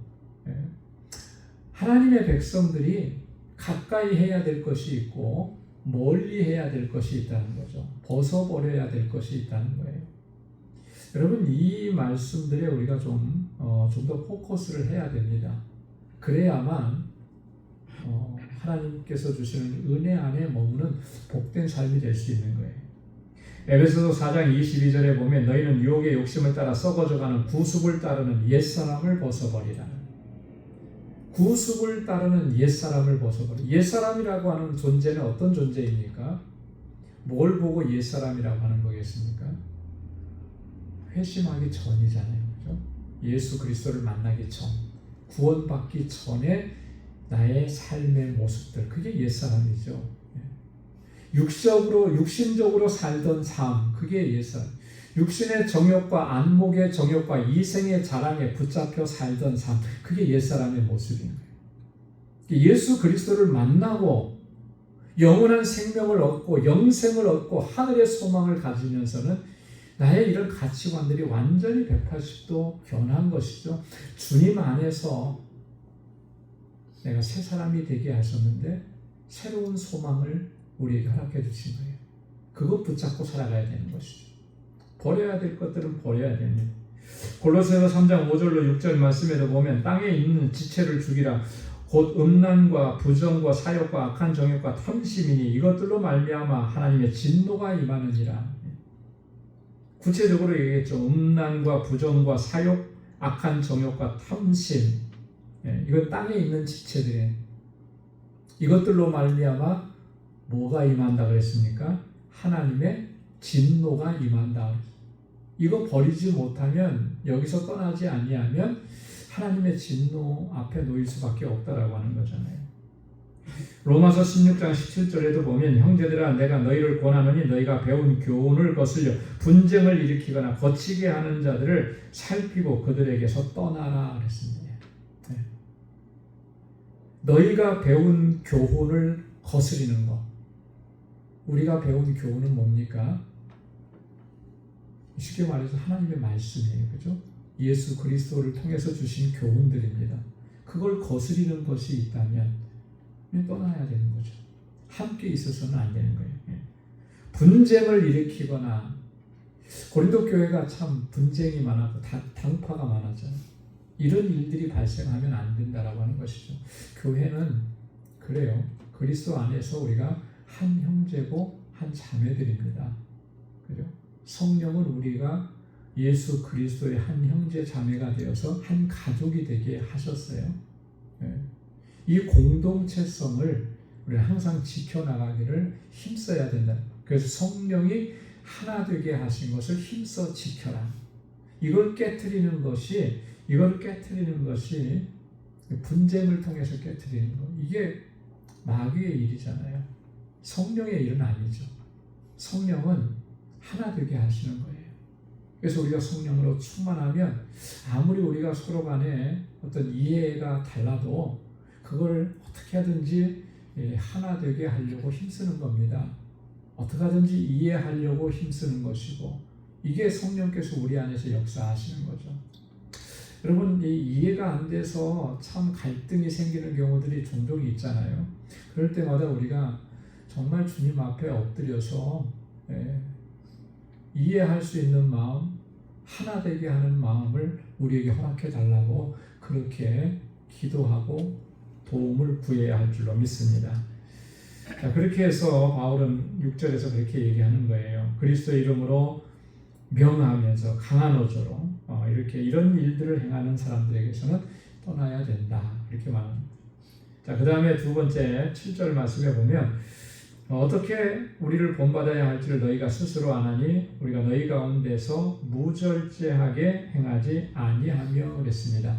하나님의 백성들이 가까이 해야 될 것이 있고 멀리 해야 될 것이 있다는 거죠. 벗어버려야 될 것이 있다는 거예요. 여러분, 이 말씀들에 우리가 좀 더 포커스를 해야 됩니다. 그래야만 하나님께서 주시는 은혜 안에 머무는 복된 삶이 될 수 있는 거예요. 에베소서 4장 22절에 보면 너희는 유혹의 욕심을 따라 썩어져가는 구습을 따르는 옛사람을 벗어버리라. 구습을 따르는 옛사람을 벗어버리라. 옛사람이라고 하는 존재는 어떤 존재입니까? 뭘 보고 옛사람이라고 하는 거겠습니까? 회심하기 전이잖아요. 그렇죠? 예수 그리스도를 만나기 전, 구원받기 전에 나의 삶의 모습들, 그게 옛사람이죠. 육신적으로 살던 삶, 그게 옛사람. 육신의 정욕과 안목의 정욕과 이생의 자랑에 붙잡혀 살던 삶, 그게 옛사람의 모습인 거예요. 예수 그리스도를 만나고 영원한 생명을 얻고 영생을 얻고 하늘의 소망을 가지면서는 나의 이런 가치관들이 완전히 180도 변한 것이죠. 주님 안에서 내가 새 사람이 되게 하셨는데 새로운 소망을 우리에게 허락해 주신 거예요. 그거 붙잡고 살아가야 되는 것이죠. 버려야 될 것들은 버려야 됩니다. 골로새서 3장 5절로 6절 말씀에도 보면 땅에 있는 지체를 죽이라. 곧 음란과 부정과 사욕과 악한 정욕과 탐심이니 이것들로 말미암아 하나님의 진노가 임하느니라. 구체적으로 얘기했죠. 음란과 부정과 사욕, 악한 정욕과 탐심, 이건 땅에 있는 지체들이에요. 이것들로 말미암아 뭐가 임한다 그랬습니까? 하나님의 진노가 임한다. 이거 버리지 못하면, 여기서 떠나지 아니하면 하나님의 진노 앞에 놓일 수밖에 없다라고 하는 거잖아요. 로마서 16장 17절에도 보면 형제들아 내가 너희를 권하노니 너희가 배운 교훈을 거슬려 분쟁을 일으키거나 거치게 하는 자들을 살피고 그들에게서 떠나라 그랬습니다. 너희가 배운 교훈을 거스리는 것. 우리가 배운 교훈은 뭡니까? 쉽게 말해서 하나님의 말씀이에요. 그죠? 예수 그리스도를 통해서 주신 교훈들입니다. 그걸 거스리는 것이 있다면 떠나야 되는 거죠. 함께 있어서는 안 되는 거예요. 분쟁을 일으키거나, 고린도 교회가 참 분쟁이 많았고 당파가 많았잖아요. 이런 일들이 발생하면 안 된다라고 하는 것이죠. 교회는 그래요. 그리스도 안에서 우리가 한 형제고 한 자매들입니다. 그죠? 성령은 우리가 예수 그리스도의 한 형제 자매가 되어서 한 가족이 되게 하셨어요. 이 공동체성을 우리 항상 지켜나가기를 힘써야 된다. 그래서 성령이 하나 되게 하신 것을 힘써 지켜라. 이걸 깨트리는 것이 분쟁을 통해서 깨트리는 것. 이게 마귀의 일이잖아요. 성령의 일은 아니죠. 성령은 하나 되게 하시는 거예요. 그래서 우리가 성령으로 충만하면 아무리 우리가 서로 간에 어떤 이해가 달라도 그걸 어떻게 하든지 하나 되게 하려고 힘쓰는 겁니다. 어떻게 하든지 이해하려고 힘쓰는 것이고, 이게 성령께서 우리 안에서 역사하시는 거죠. 여러분, 이해가 안 돼서 참 갈등이 생기는 경우들이 종종 있잖아요. 그럴 때마다 우리가 정말 주님 앞에 엎드려서 이해할 수 있는 마음, 하나 되게 하는 마음을 우리에게 허락해 달라고 그렇게 기도하고 도움을 구해야 할 줄로 믿습니다. 자, 그렇게 해서 바울은 6절에서 그렇게 얘기하는 거예요. 그리스도의 이름으로 명하면서 강한 어조로 이렇게 이런 일들을 행하는 사람들에게서는 떠나야 된다. 이렇게 말합니다. 자, 그 다음에 두 번째 7절 말씀에 보면 어떻게 우리를 본받아야 할지를 너희가 스스로 아나니 우리가 너희 가운데서 무절제하게 행하지 아니하며 그랬습니다.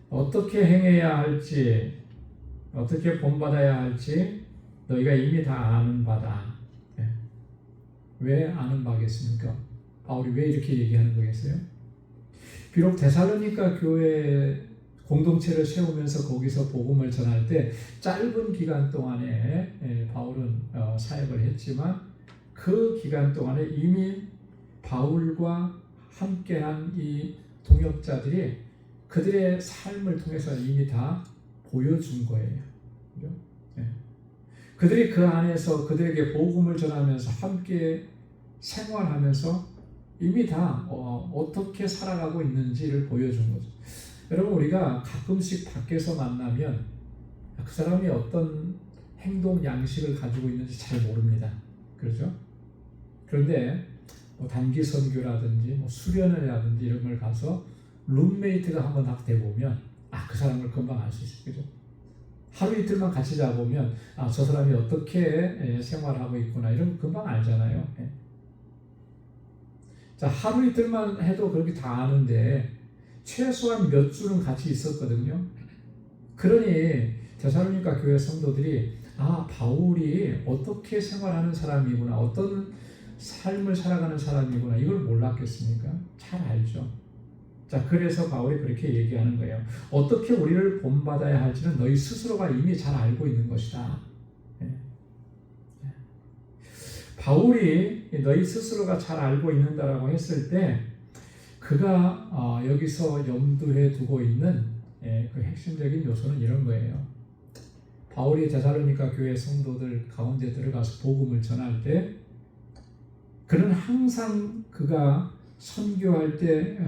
어떻게 행해야 할지, 어떻게 본받아야 할지 너희가 이미 다 아는 바다. 왜 아는 바겠습니까? 바울이 왜 이렇게 얘기하는 거겠어요? 비록 데살로니가 교회 공동체를 세우면서 거기서 복음을 전할 때 짧은 기간 동안에 바울은 사역을 했지만 그 기간 동안에 이미 바울과 함께한 이 동역자들이 그들의 삶을 통해서 이미 다 보여준 거예요. 그죠? 그들이 그 안에서 그들에게 복음을 전하면서 함께 생활하면서 이미 다 어떻게 살아가고 있는지를 보여준 거죠. 여러분, 우리가 가끔씩 밖에서 만나면 그 사람이 어떤 행동 양식을 가지고 있는지 잘 모릅니다. 그렇죠? 그런데 뭐 단기 선교라든지 수련회라든지 이런 걸 가서 룸메이트가 한번 딱 돼보면 그 사람을 금방 알 수 있어요. 그죠? 하루 이틀만 같이 자보면 저 사람이 어떻게 생활하고 있구나 이런 거 금방 알잖아요. 자, 하루 이틀만 해도 그렇게 다 아는데 최소한 몇 주는 같이 있었거든요. 그러니 데살로니가 교회 성도들이 바울이 어떻게 생활하는 사람이구나, 어떤 삶을 살아가는 사람이구나 이걸 몰랐겠습니까? 잘 알죠. 자, 그래서 바울이 그렇게 얘기하는 거예요. 어떻게 우리를 본받아야 할지는 너희 스스로가 이미 잘 알고 있는 것이다. 바울이 너희 스스로가 잘 알고 있는다라고 했을 때 그가 여기서 염두에 두고 있는 그 핵심적인 요소는 이런 거예요. 바울이 데살로니가 교회 성도들 가운데 들어가서 복음을 전할 때 그는 항상 그가 선교할 때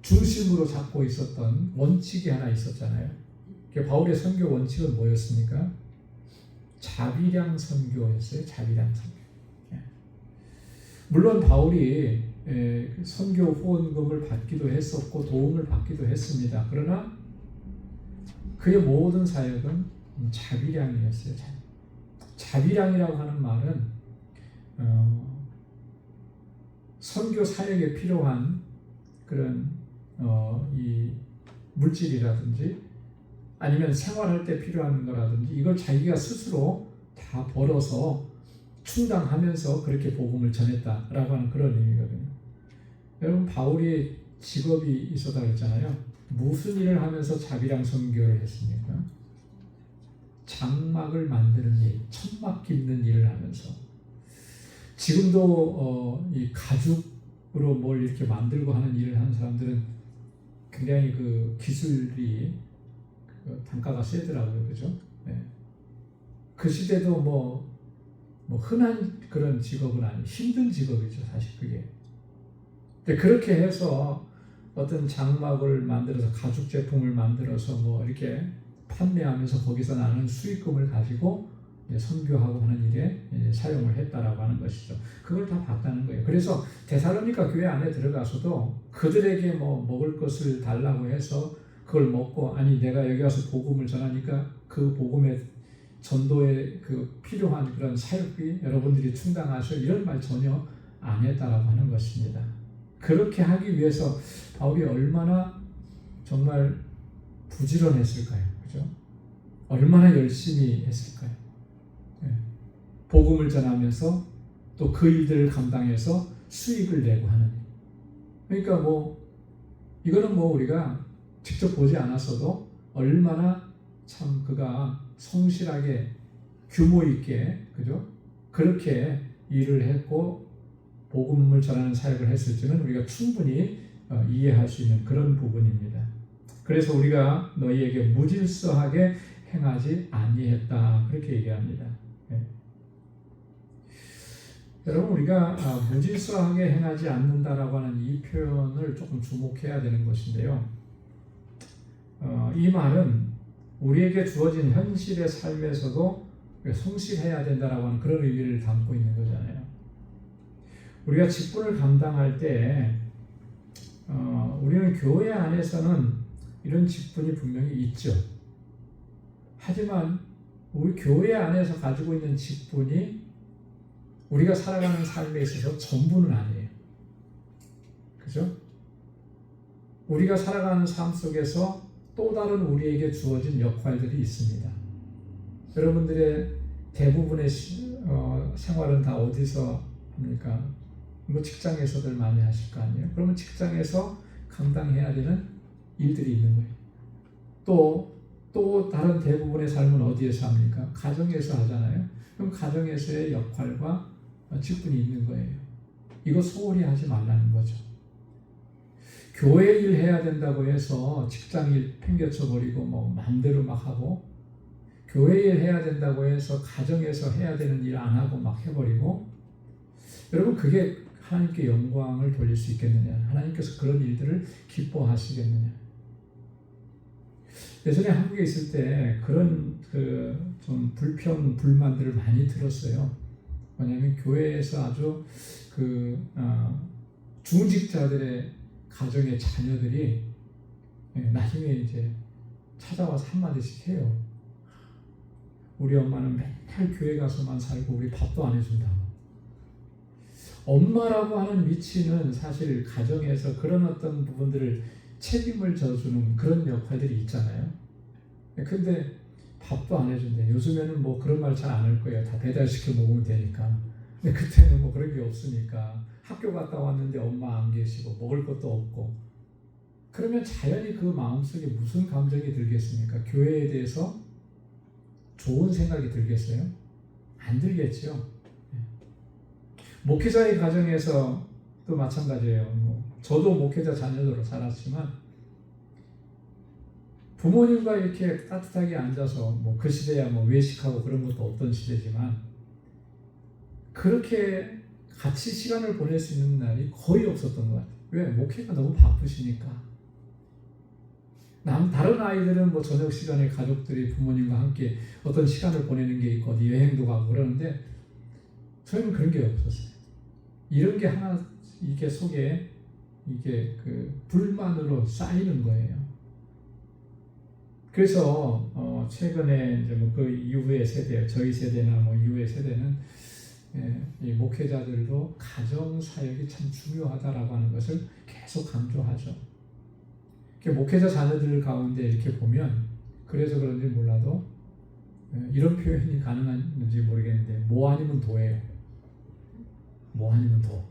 중심으로 잡고 있었던 원칙이 하나 있었잖아요. 바울의 선교 원칙은 뭐였습니까? 자비량 선교였어요. 자비량 선교. 물론 바울이 선교 후원금을 받기도 했었고 도움을 받기도 했습니다. 그러나 그의 모든 사역은 자비량이었어요. 자비량이라고 하는 말은 선교 사역에 필요한 그런 이 물질이라든지 아니면 생활할 때 필요한 거라든지 이걸 자기가 스스로 다 벌어서 충당하면서 그렇게 복음을 전했다라고 하는 그런 의미거든요. 여러분, 바울이 직업이 있었다고 했잖아요. 무슨 일을 하면서 자비량 선교를 했습니까? 장막을 만드는 일, 천막 깁는 일을 하면서. 지금도 이 가죽으로 뭘 이렇게 만들고 하는 일을 하는 사람들은 굉장히 그 기술이 단가가 세더라고요. 그죠? 그 시대도 뭐 흔한 그런 직업은 아니에요. 힘든 직업이죠, 사실 그게. 근데 그렇게 해서 어떤 장막을 만들어서 가죽 제품을 만들어서 이렇게 판매하면서 거기서 나는 수익금을 가지고 선교하고 하는 일에 사용을 했다라고 하는 것이죠. 그걸 다 봤다는 거예요. 그래서 데살로니가 교회 안에 들어가서도 그들에게 먹을 것을 달라고 해서 그걸 먹고 내가 여기 와서 복음을 전하니까 그 복음의 전도에 그 필요한 그런 사역비 여러분들이 충당하셔 이런 말 전혀 안 했다라고 하는 것입니다. 그렇게 하기 위해서 바울이 얼마나 정말 부지런했을까요? 그죠? 얼마나 열심히 했을까요? 복음을 전하면서 또 그 일들을 감당해서 수익을 내고 하는. 그러니까 이거는 우리가 직접 보지 않았어도 얼마나 참 그가 성실하게 규모 있게, 그죠? 그렇게 일을 했고 복음을 전하는 사역을 했을지는 우리가 충분히 이해할 수 있는 그런 부분입니다. 그래서 우리가 너희에게 무질서하게 행하지 아니했다 그렇게 얘기합니다. 여러분, 우리가 무질서하게 행하지 않는다라고 하는 이 표현을 조금 주목해야 되는 것인데요. 이 말은 우리에게 주어진 현실의 삶에서도 성실해야 된다라고 하는 그런 의미를 담고 있는 거잖아요. 우리가 직분을 감당할 때 우리는 교회 안에서는 이런 직분이 분명히 있죠. 하지만 우리 교회 안에서 가지고 있는 직분이 우리가 살아가는 삶에 있어서 전부는 아니에요. 그죠? 우리가 살아가는 삶 속에서 또 다른 우리에게 주어진 역할들이 있습니다. 여러분들의 대부분의 생활은 다 어디서 합니까? 뭐 직장에서들 많이 하실 거 아니에요? 그러면 직장에서 감당해야 되는 일들이 있는 거예요. 또 다른 대부분의 삶은 어디에서 합니까? 가정에서 하잖아요. 그럼 가정에서의 역할과 직분이 있는 거예요. 이거 소홀히 하지 말라는 거죠. 교회 일 해야 된다고 해서 직장 일 팽개쳐 버리고 뭐 마음대로 막 하고, 교회 일 해야 된다고 해서 가정에서 해야 되는 일 안 하고 막 해버리고, 여러분 그게 하나님께 영광을 돌릴 수 있겠느냐? 하나님께서 그런 일들을 기뻐하시겠느냐? 예전에 한국에 있을 때 그런 좀 불평, 불만들을 많이 들었어요. 왜냐하면 교회에서 아주 중직자들의 가정의 자녀들이 나중에 이제 찾아와서 한마디씩 해요. 우리 엄마는 맨날 교회 가서만 살고 우리 밥도 안 해준다고. 엄마라고 하는 위치는 사실 가정에서 그런 어떤 부분들을 책임을 져주는 그런 역할들이 있잖아요. 근데 밥도 안 해준대. 요즘에는 뭐 그런 말 잘 안 할 거예요. 다 배달시켜 먹으면 되니까. 근데 그때는 뭐 그런 게 없으니까 학교 갔다 왔는데 엄마 안 계시고 먹을 것도 없고, 그러면 자연히 그 마음속에 무슨 감정이 들겠습니까? 교회에 대해서 좋은 생각이 들겠어요? 안 들겠죠. 목회자의 가정에서 또 마찬가지예요. 저도 목회자 자녀로 살았지만 부모님과 이렇게 따뜻하게 앉아서 그 시대야 외식하고 그런 것도 없던 시대지만 그렇게 같이 시간을 보낼 수 있는 날이 거의 없었던 것 같아요. 왜? 목회가 너무 바쁘시니까. 다른 아이들은 저녁 시간에 가족들이 부모님과 함께 어떤 시간을 보내는 게 있고 어디 여행도 가고 그러는데 저희는 그런 게 없었어요. 이런 게 하나 이게 속에 이게 불만으로 쌓이는 거예요. 그래서 최근에 이제 그 이후의 세대, 저희 세대나 이후의 세대는 이 목회자들도 가정 사역이 참 중요하다라고 하는 것을 계속 강조하죠. 목회자 자녀들 가운데 이렇게 보면 그래서 그런지 몰라도 이런 표현이 가능한지 모르겠는데 뭐 아니면 도예요. 뭐 아니면 도.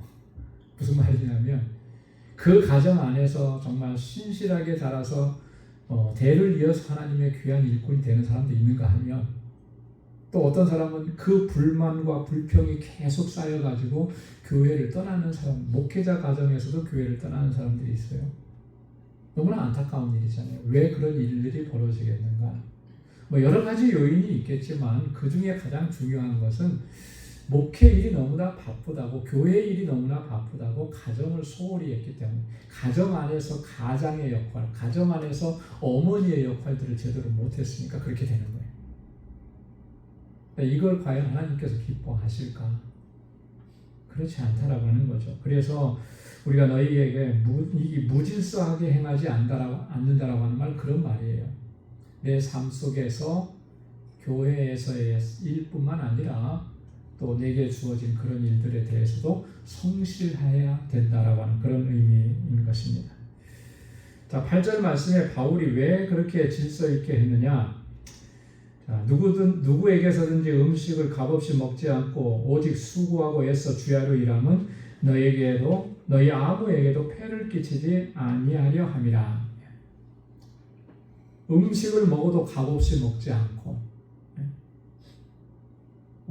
무슨 말이냐면 그 가정 안에서 정말 신실하게 자라서 대를 이어서 하나님의 귀한 일꾼이 되는 사람도 있는가 하면, 또 어떤 사람은 그 불만과 불평이 계속 쌓여가지고 교회를 떠나는 사람, 목회자 가정에서도 교회를 떠나는 사람들이 있어요. 너무나 안타까운 일이잖아요. 왜 그런 일들이 벌어지겠는가? 여러 가지 요인이 있겠지만 그 중에 가장 중요한 것은 목회 일이 너무나 바쁘다고, 교회 일이 너무나 바쁘다고 가정을 소홀히 했기 때문에, 가정 안에서 가장의 역할, 가정 안에서 어머니의 역할들을 제대로 못했으니까 그렇게 되는 거예요. 이걸 과연 하나님께서 기뻐하실까? 그렇지 않다라고 하는 거죠. 그래서 우리가 너희에게 무질서하게 행하지 않는다라고 하는 말, 그런 말이에요. 내 삶 속에서 교회에서의 일뿐만 아니라 또 내게 주어진 그런 일들에 대해서도 성실해야 된다라고 하는 그런 의미인 것입니다. 자, 8절 말씀에 바울이 왜 그렇게 질서 있게 했느냐? 자, 누구에게서든지 음식을 값없이 먹지 않고 오직 수고하고 애써 주야로 일함은 너희에게도 너희 아무에게도 폐를 끼치지 아니하려 함이라. 음식을 먹어도 값없이 먹지 않고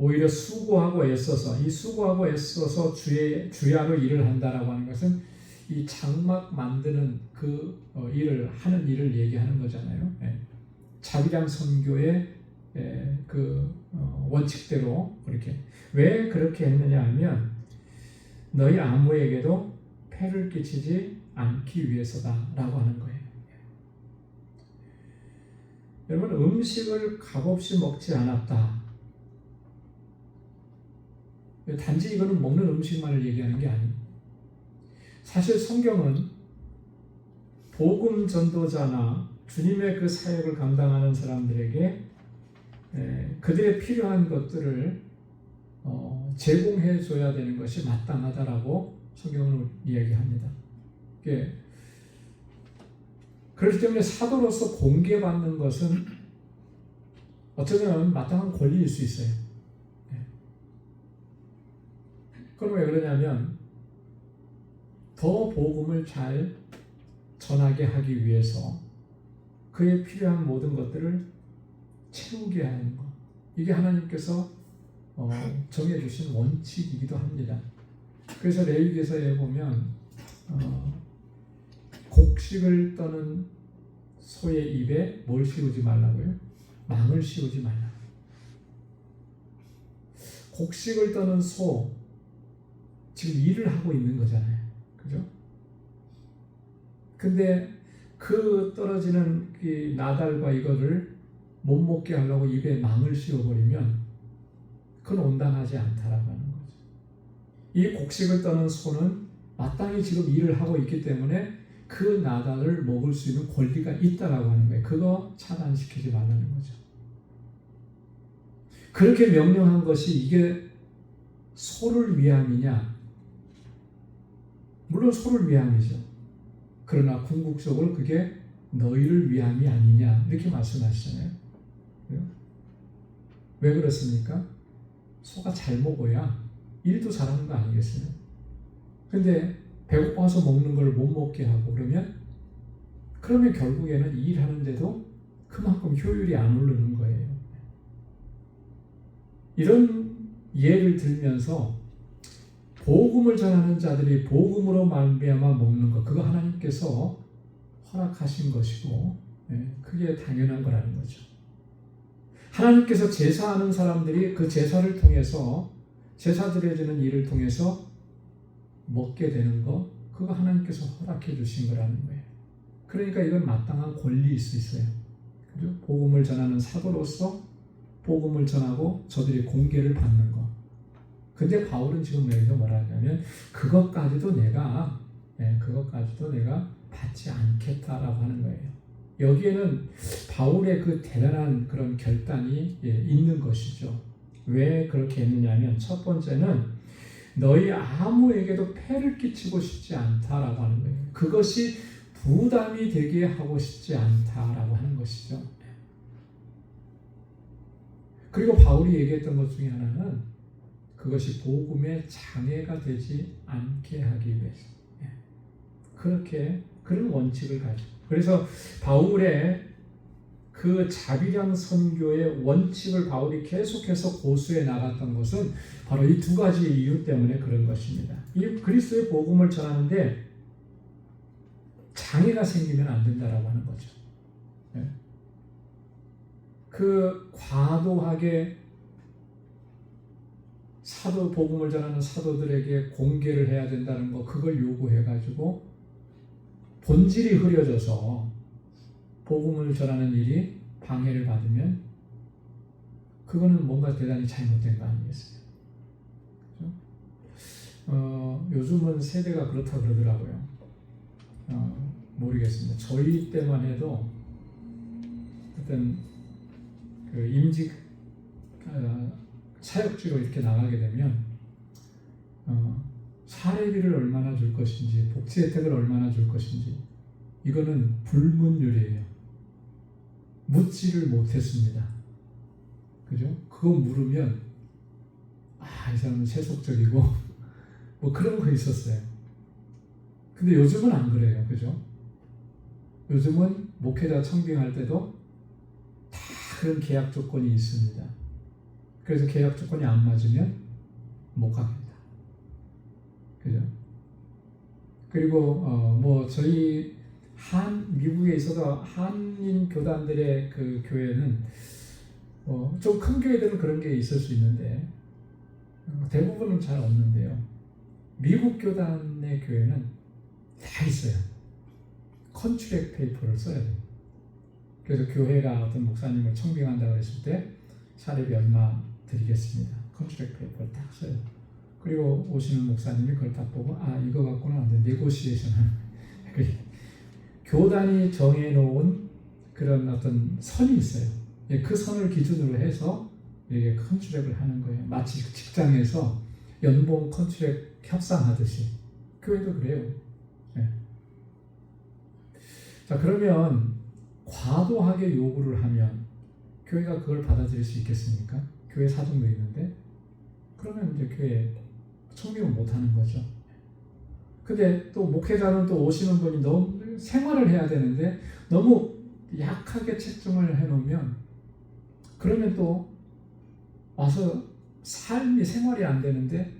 오히려 수고하고 애써서, 이 수고하고 애써서 주야로 일을 한다라고 하는 것은 이 장막 만드는 일을 하는 일을 얘기하는 거잖아요. 자비랑 선교의 원칙대로 그렇게. 왜 그렇게 했느냐 하면 너희 아무에게도 폐를 끼치지 않기 위해서다라고 하는 거예요. 여러분, 음식을 값없이 먹지 않았다. 단지 이거는 먹는 음식만을 얘기하는 게 아니에요. 사실 성경은 복음 전도자나 주님의 그 사역을 감당하는 사람들에게 그들의 필요한 것들을 제공해 줘야 되는 것이 마땅하다라고 성경은 이야기합니다. 그렇기 때문에 사도로서 공개받는 것은 어쩌면 마땅한 권리일 수 있어요. 그럼 왜 그러냐면 더 복음을 잘 전하게 하기 위해서 그에 필요한 모든 것들을 채우게 하는 것. 이게 하나님께서 정해주신 원칙이기도 합니다. 그래서 레위기서에 보면 곡식을 떠는 소의 입에 뭘 씌우지 말라고요? 망을 씌우지 말라. 곡식을 떠는 소, 지금 일을 하고 있는 거잖아요. 그죠? 근데 그 떨어지는 그 나달과 이거를 못 먹게 하려고 입에 망을 씌워버리면 그건 온당하지 않다라고 하는 거죠. 이 곡식을 떠는 소는 마땅히 지금 일을 하고 있기 때문에 그 나달을 먹을 수 있는 권리가 있다라고 하는 거예요. 그거 차단시키지 말라는 거죠. 그렇게 명령한 것이 이게 소를 위함이냐? 물론 소를 위함이죠. 그러나 궁극적으로 그게 너희를 위함이 아니냐 이렇게 말씀하시잖아요. 왜 그렇습니까? 소가 잘 먹어야 일도 잘하는 거 아니겠어요? 근데 배고파서 먹는 걸 못 먹게 하고 그러면 결국에는 일하는데도 그만큼 효율이 안 오르는 거예요. 이런 예를 들면서 복음을 전하는 자들이 복음으로 말미암아 먹는 것, 그거 하나님께서 허락하신 것이고 그게 당연한 거라는 거죠. 하나님께서 제사하는 사람들이 그 제사를 통해서 제사 드려지는 일을 통해서 먹게 되는 거, 그거 하나님께서 허락해 주신 거라는 거예요. 그러니까 이건 마땅한 권리일 수 있어요. 그죠? 복음을 전하는 사도로서 복음을 전하고 저들이 공개를 받는 거. 근데 바울은 지금 여기서 뭐라 하냐면 그것까지도 내가 받지 않겠다라고 하는 거예요. 여기에는 바울의 그 대단한 그런 결단이 있는 것이죠. 왜 그렇게 했느냐면 첫 번째는 너희 아무에게도 폐를 끼치고 싶지 않다라고 하는 거예요. 그것이 부담이 되게 하고 싶지 않다라고 하는 것이죠. 그리고 바울이 얘기했던 것 중에 하나는 그것이 복음의 장애가 되지 않게 하기 위해서 그렇게 그런 원칙을 가지고, 그래서 바울의 그 자비량 선교의 원칙을 바울이 계속해서 고수해 나갔던 것은 바로 이 두 가지 이유 때문에 그런 것입니다. 이 그리스도의 복음을 전하는데 장애가 생기면 안 된다라고 하는 거죠. 그 과도하게 사도 복음을 전하는 사도들에게 공개를 해야 된다는 거, 그걸 요구해가지고 본질이 흐려져서 복음을 전하는 일이 방해를 받으면 그거는 뭔가 대단히 잘못된 거 아니겠어요? 그렇죠? 요즘은 세대가 그렇다 그러더라고요. 모르겠습니다. 저희 때만 해도 어떤 그 임직 사역지로 이렇게 나가게 되면 사례비를 얼마나 줄 것인지, 복지 혜택을 얼마나 줄 것인지, 이거는 불문율이에요. 묻지를 못했습니다. 그죠? 그거 물으면 이 사람은 세속적이고 뭐 그런 거 있었어요. 근데 요즘은 안 그래요. 그죠? 요즘은 목회자 청빙할 때도 다 그런 계약 조건이 있습니다. 그래서 계약 조건이 안 맞으면 못 갑니다. 그죠? 그리고 뭐 저희 미국에 있어서 한인 교단들의 그 교회는 좀 큰 교회들은 그런 게 있을 수 있는데 대부분은 잘 없는데요. 미국 교단의 교회는 다 있어요. 컨트랙 페이퍼를 써야 돼요. 그래서 교회가 어떤 목사님을 청빙한다고 했을 때 사례비 얼마 드리겠습니다. 컨트랙 페이퍼를 딱 써요. 그리고 오시는 목사님이 그걸 딱 보고 이거 갖고는 안 돼. 네고시에이션 하는 거예요. 교단이 정해놓은 그런 어떤 선이 있어요. 그 선을 기준으로 해서 이게 컨트랙을 하는 거예요. 마치 직장에서 연봉 컨트랙 협상하듯이 교회도 그래요. 네. 자, 그러면 과도하게 요구를 하면 교회가 그걸 받아들일 수 있겠습니까? 교회 사정도 있는데 그러면 이제 교회 청빙을 못하는 거죠. 근데 또 목회자는 또 오시는 분이 너무 생활을 해야 되는데 너무 약하게 채점을 해놓으면 그러면 또 와서 삶이 생활이 안 되는데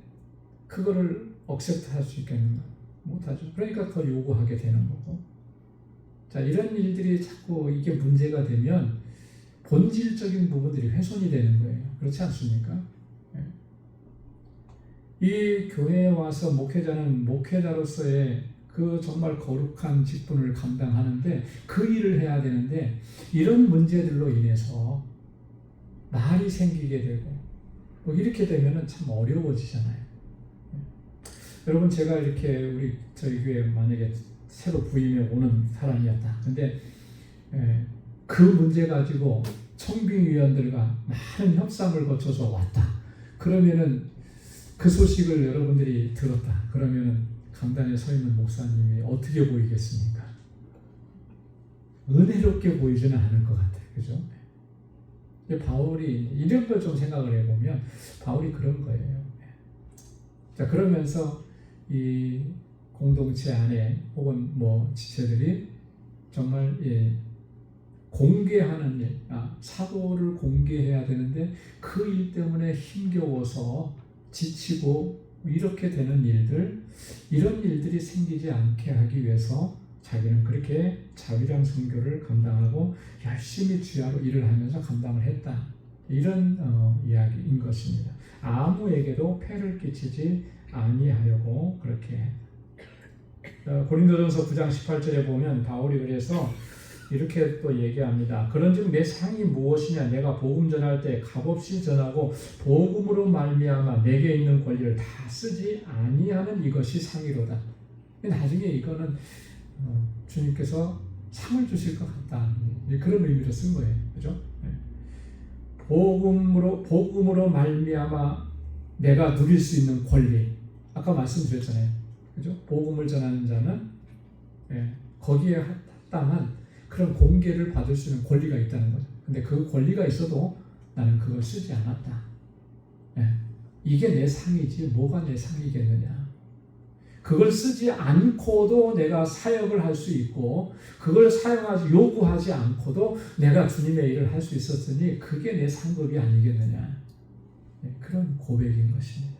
그거를 억셉트 할 수 있겠는가? 못하죠. 그러니까 더 요구하게 되는 거고. 자, 이런 일들이 자꾸 이게 문제가 되면 본질적인 부분들이 훼손이 되는 거예요. 그렇지 않습니까? 이 교회에 와서 목회자는 목회자로서의 그 정말 거룩한 직분을 감당하는데 그 일을 해야 되는데 이런 문제들로 인해서 말이 생기게 되고 뭐 이렇게 되면은 참 어려워지잖아요. 여러분, 제가 이렇게 저희 교회 만약에 새로 부임해 오는 사람이었다. 근데 그 문제 가지고 청빙위원들과 많은 협상을 거쳐서 왔다. 그러면은 그 소식을 여러분들이 들었다. 그러면은 강단에 서 있는 목사님이 어떻게 보이겠습니까? 은혜롭게 보이지는 않을 것 같아요. 그죠? 바울이 이런 걸 좀 생각을 해보면 바울이 그런 거예요. 자, 그러면서 이 공동체 안에 혹은 뭐 지체들이 정말 공개하는 일, 사도를 공개해야 되는데 그 일 때문에 힘겨워서 지치고 이렇게 되는 일들, 이런 일들이 생기지 않게 하기 위해서 자기는 그렇게 자유량 선교를 감당하고 열심히 주야로 일을 하면서 감당을 했다. 이런 이야기인 것입니다. 아무에게도 폐를 끼치지 아니하려고 그렇게. 고린도전서 9장 18절에 보면 바울이 그래서 이렇게 또 얘기합니다. 그런즉 내 상이 무엇이냐? 내가 복음 전할 때 값없이 전하고 복음으로 말미암아 내게 있는 권리를 다 쓰지 아니하는 이것이 상이로다. 나중에 이거는 주님께서 상을 주실 것 같다. 그런 의미로 쓴 거예요. 그죠? 복음으로 말미암아 내가 누릴 수 있는 권리. 아까 말씀드렸잖아요. 그죠? 복음을 전하는 자는 거기에 합당한 그런 공개를 받을 수 있는 권리가 있다는 거죠. 근데 그 권리가 있어도 나는 그걸 쓰지 않았다. 이게 내 상이지 뭐가 내 상이겠느냐. 그걸 쓰지 않고도 내가 사역을 할 수 있고 그걸 요구하지 않고도 내가 주님의 일을 할 수 있었으니 그게 내 상급이 아니겠느냐. 그런 고백인 것입니다.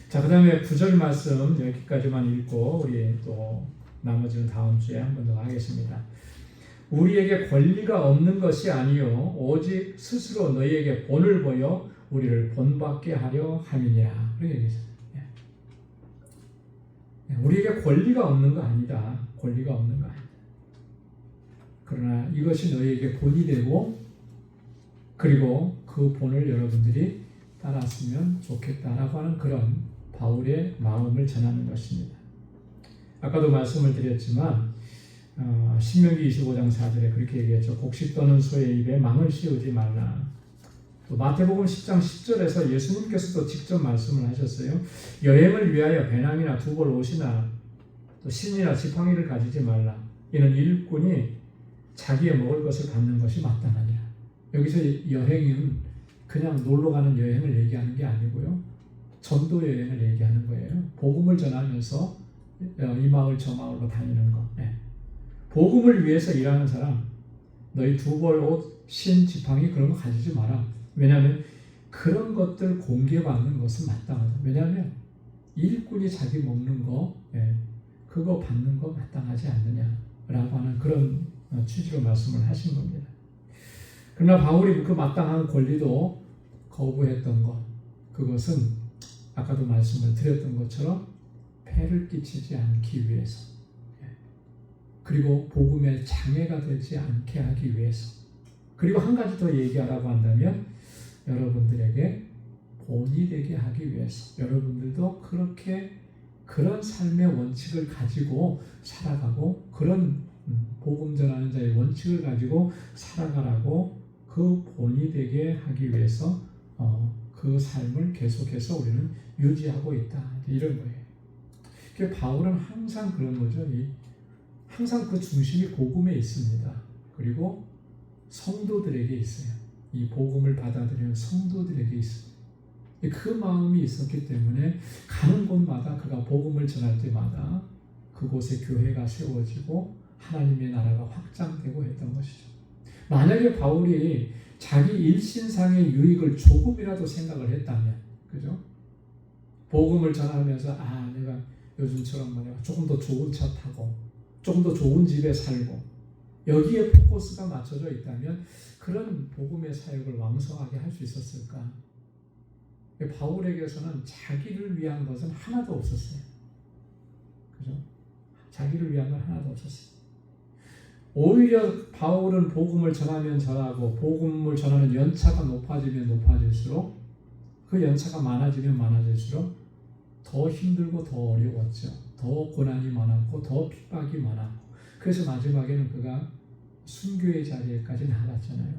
자, 그 다음에 9절 말씀 여기까지만 읽고 우리 또 나머지는 다음 주에 한 번 더 하겠습니다. 우리에게 권리가 없는 것이 아니요 오직 스스로 너희에게 본을 보여 우리를 본받게 하려 함이니라. 그렇게 얘기했어요. 우리에게 권리가 없는 거 아니다. 권리가 없는 거 아니다. 그러나 이것이 너희에게 본이 되고 그리고 그 본을 여러분들이 따랐으면 좋겠다라고 하는 그런 바울의 마음을 전하는 것입니다. 아까도 말씀을 드렸지만 신명기 25장 4절에 그렇게 얘기했죠. 곡식 떠는 소의 입에 망을 씌우지 말라. 또 마태복음 10장 10절에서 예수님께서도 직접 말씀을 하셨어요. 여행을 위하여 배낭이나 두벌 옷이나 또 신이나 지팡이를 가지지 말라. 이는 일꾼이 자기의 먹을 것을 받는 것이 마땅하니라. 여기서 여행은 그냥 놀러 가는 여행을 얘기하는 게 아니고요. 전도 여행을 얘기하는 거예요. 복음을 전하면서 이 마을 저 마을로 다니는 거. 복음을 위해서 일하는 사람, 너희 두벌 옷, 신, 지팡이 그런 거 가지지 마라. 왜냐하면 그런 것들 공개받는 것은 마땅하다. 왜냐하면 일꾼이 자기 먹는 거, 그거 받는 거 마땅하지 않느냐라고 하는 그런 취지로 말씀을 하신 겁니다. 그러나 바울이 그 마땅한 권리도 거부했던 것, 그것은 아까도 말씀을 드렸던 것처럼 폐를 끼치지 않기 위해서, 그리고 복음의 장애가 되지 않게 하기 위해서, 그리고 한 가지 더 얘기하라고 한다면 여러분들에게 본이 되게 하기 위해서, 여러분들도 그렇게 그런 삶의 원칙을 가지고 살아가고 그런 복음 전하는 자의 원칙을 가지고 살아가라고 그 본이 되게 하기 위해서 그 삶을 계속해서 우리는 유지하고 있다. 이런 거예요. 그러니까 바울은 항상 그런 거죠. 항상 그 중심이 복음에 있습니다. 그리고 성도들에게 있어요. 이 복음을 받아들이는 성도들에게 있습니다. 그 마음이 있었기 때문에 가는 곳마다 그가 복음을 전할 때마다 그곳에 교회가 세워지고 하나님의 나라가 확장되고 했던 것이죠. 만약에 바울이 자기 일신상의 유익을 조금이라도 생각을 했다면, 그죠? 복음을 전하면서 내가 요즘처럼 조금 더 좋은 차 타고 조금 더 좋은 집에 살고 여기에 포커스가 맞춰져 있다면 그런 복음의 사역을 왕성하게 할 수 있었을까? 바울에게서는 자기를 위한 것은 하나도 없었어요. 그죠? 자기를 위한 건 하나도 없었어요. 오히려 바울은 복음을 전하면 전하고 복음을 전하는 연차가 높아지면 높아질수록 그 연차가 많아지면 많아질수록 더 힘들고 더 어려웠죠. 더 고난이 많았고 더 핍박이 많았고 그래서 마지막에는 그가 순교의 자리에까지 나갔잖아요.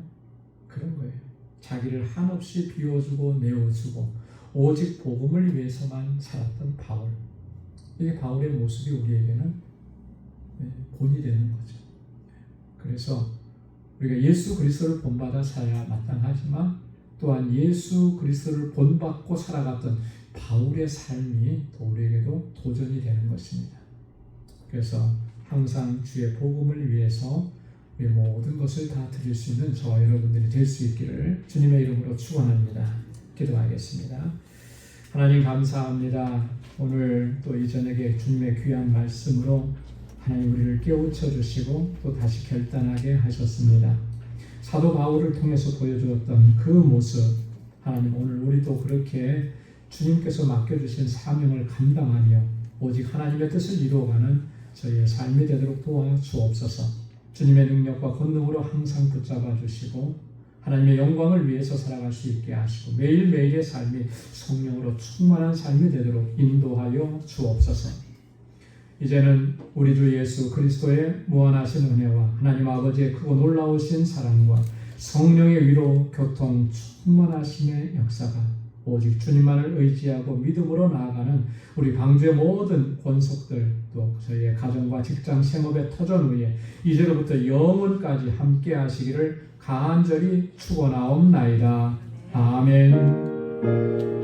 그런 거예요. 자기를 한없이 비워주고 내어주고 오직 복음을 위해서만 살았던 바울. 이게 바울의 모습이 우리에게는 본이 되는 거죠. 그래서 우리가 예수 그리스도를 본받아 살아야 마땅하지만 또한 예수 그리스도를 본받고 살아갔던 바울의 삶이 또 우리에게도 도전이 되는 것입니다. 그래서 항상 주의 복음을 위해서 우리 모든 것을 다 드릴 수 있는 저와 여러분들이 될 수 있기를 주님의 이름으로 축원합니다. 기도하겠습니다. 하나님 감사합니다. 오늘 또 이 저녁에 주님의 귀한 말씀으로 하나님 우리를 깨우쳐 주시고 또 다시 결단하게 하셨습니다. 사도 바울을 통해서 보여주었던 그 모습 하나님 오늘 우리도 그렇게 주님께서 맡겨주신 사명을 감당하며 오직 하나님의 뜻을 이루어가는 저희의 삶이 되도록 도와주옵소서. 주님의 능력과 권능으로 항상 붙잡아 주시고 하나님의 영광을 위해서 살아갈 수 있게 하시고 매일매일의 삶이 성령으로 충만한 삶이 되도록 인도하여 주옵소서. 이제는 우리 주 예수 그리스도의 무한하신 은혜와 하나님 아버지의 크고 놀라우신 사랑과 성령의 위로 교통 충만하심의 역사가 오직 주님만을 의지하고 믿음으로 나아가는 우리 방주의 모든 권속들 또 저희의 가정과 직장 생업의 터전 위에 이제로부터 영원까지 함께 하시기를 간절히 축원하옵나이다. 아멘.